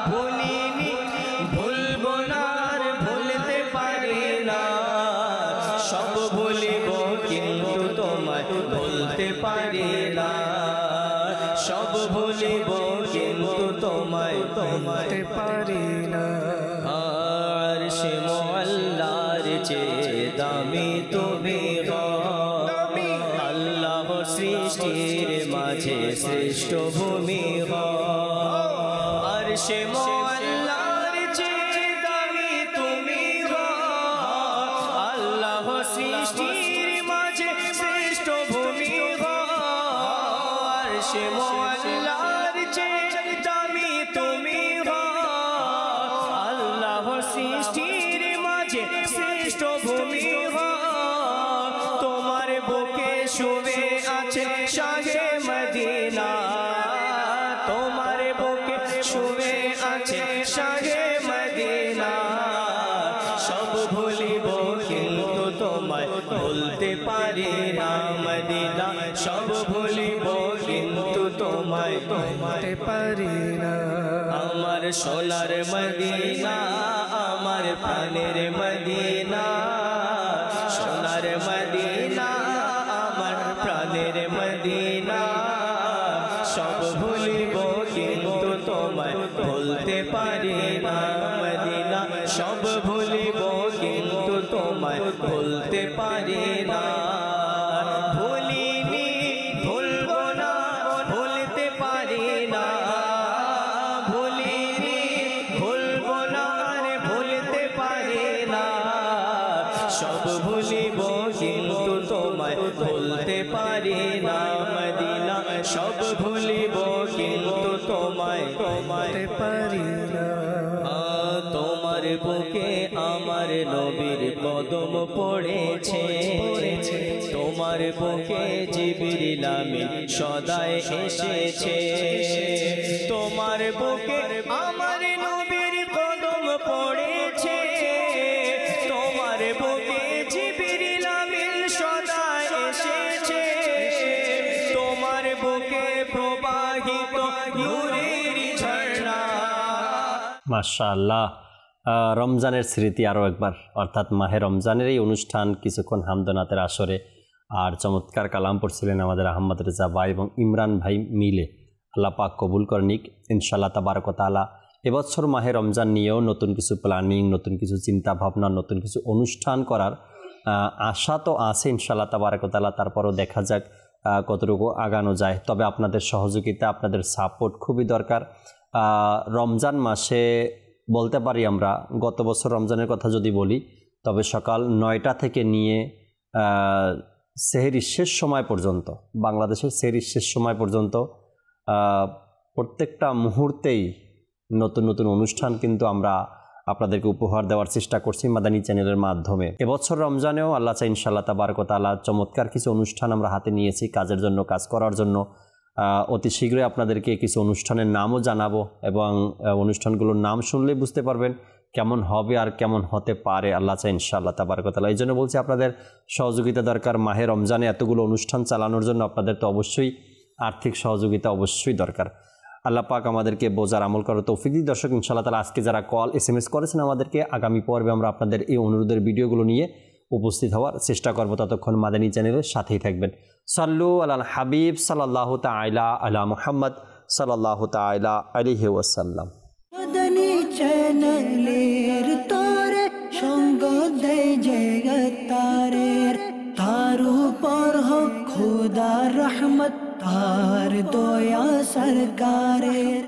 ভুলিনি ভুলবো না, ভুলতে পারি না। সব ভুলিব কিন্তু তোমায় ভুলতে পারি না। সব ভুলিব কিন্তু তোমায় ভুলতে পারি না। আরশে মুআল্লার চেয়ে দামি তুমি গো, আল্লাহর সৃষ্টির মাঝে শ্রেষ্ঠ ভূমি গো। আরশে মুআল্লার চেয়ে দামি তুমি গো, আল্লাহর সৃষ্টির মাঝে শ্রেষ্ঠ ভূমি গো। আরশে মুআল্লার চেয়ে দামি তুমি গো, আল্লাহর সৃষ্টির মাঝে শ্রেষ্ঠ ভূমি গো। তোমার বুকে শুয়ে আছে শাহে মদিনা, তোমার বুকে শুয়ে আছে শাহে মদিনা। সব ভুলিব কিন্তু তোমায় ভুলতে পারি না। মদিনা সব ভুলিব কিন্তু তোমায় ভুলতে পারি না। আমার সোনার মদিনা আমার প্রাণের মদিনা, সোনার মদিনা আমার প্রাণের মদিনা। সব ভুলিব কিন্তু তোমায় ভুলতে পারি না। মদিনা সব ভুলিব কিন্তু তোমায় ভুলতে পারি না। ভুলিনি ভুলবো না, ভুলতে পারি না। ভুলিনি ভুলবো না, ভুলতে পারি না। সব ভুলিব কিন্তু তোমায় ভুলতে পারি না। মদিনা সব ভুলিব কিন্তু তোমায় ভুলতে পারি না। তোমার বুকে আমার নবীর কদম পড়েছে, তোমার বুকে জিবরিল আমিন সদাই এসেছে। তোমার বুকে আমার নবীর কদম পড়েছে, তোমার বুকে জিবরিল আমিন সদাই এসেছে। তোমার বুকে প্রবাহিত নূরের ঝর্ণা, মাশাআল্লাহ, রমজানের স্মৃতি আরও একবার, অর্থাৎ মাহে রমজানের এই অনুষ্ঠান, কিছুক্ষণ হামদনাতের আসরে আর চমৎকার কালাম পড়ছিলেন আমাদের আহমদ রেজা ভাই এবং ইমরান ভাই মিলে। আল্লাহ পাক কবুল করে নিক ইনশাআল্লাহ তাবারক ওয়া তাআলা। এবছর মাহে রমজান নিয়েও নতুন কিছু প্ল্যানিং, নতুন কিছু চিন্তা ভাবনা, নতুন কিছু অনুষ্ঠান করার আশা তো আছে ইনশাআল্লাহ তাবারক ওয়া তাআলা। তারপরও দেখা যাক কতটুকু আগানো যায়। তবে আপনাদের সহযোগিতা, আপনাদের সাপোর্ট খুবই দরকার। রমজান মাসে বলতে পারি আমরা, গত বছর রমজানের কথা যদি বলি, তবে সকাল 9টা থেকে নিয়ে সেহরির শেষ সময় পর্যন্ত, বাংলাদেশের সেহরির শেষ সময় পর্যন্ত প্রত্যেকটা মুহূর্তেই নতুন নতুন অনুষ্ঠান কিন্তু আমরা আপনাদেরকে উপহার দেওয়ার চেষ্টা করছি মাদানী চ্যানেলের মাধ্যমে। এবছর রমজানেও আল্লাহ চাই ইনশাআল্লাহ তাবারক ওয়া তাআলা চমৎকার কিছু অনুষ্ঠান আমরা হাতে নিয়েছি কাজের জন্য, কাজ করার জন্য। অতি শীঘ্রই আপনাদেরকে কিছু অনুষ্ঠানের নামও জানাবো এবং অনুষ্ঠানগুলোর নাম শুনলেই বুঝতে পারবেন কেমন হবে আর কেমন হতে পারে। আল্লাহ চাই ইনশাআল্লাহ তাবারক ওয়া তাআলা। এই জন্য বলছি আপনাদের সহযোগিতা দরকার। মাহে রমজানে এতগুলো অনুষ্ঠান চালানোর জন্য আপনাদের তো অবশ্যই আর্থিক সহযোগিতা অবশ্যই দরকার। আল্লাহ পাক আমাদেরকে বোঝার আমল করার তৌফিক দিন। দর্শক ইনশাআল্লাহ তাআলা আজকে যারা কল SMS করেছেন আমাদেরকে, আগামী পর্বে আমরা আপনাদের এই অনুরোধের ভিডিওগুলো নিয়ে উপস্থিত হওয়ার চেষ্টা করব। ততক্ষণ মাদানী চ্যানেলের সাথেই থাকবেন। সাল্লু আলাল হাবিব সাল্লাল্লাহু তাআলা আলা মুহাম্মদ সাল্লাল্লাহু তাআলা আলাইহি ওয়াসাল্লাম। মাদানী চ্যানেলের তোরে সঙ্গ দেয় জগতারের, তার উপর হোক খোদার রহমত, তার দয়া সরকারের।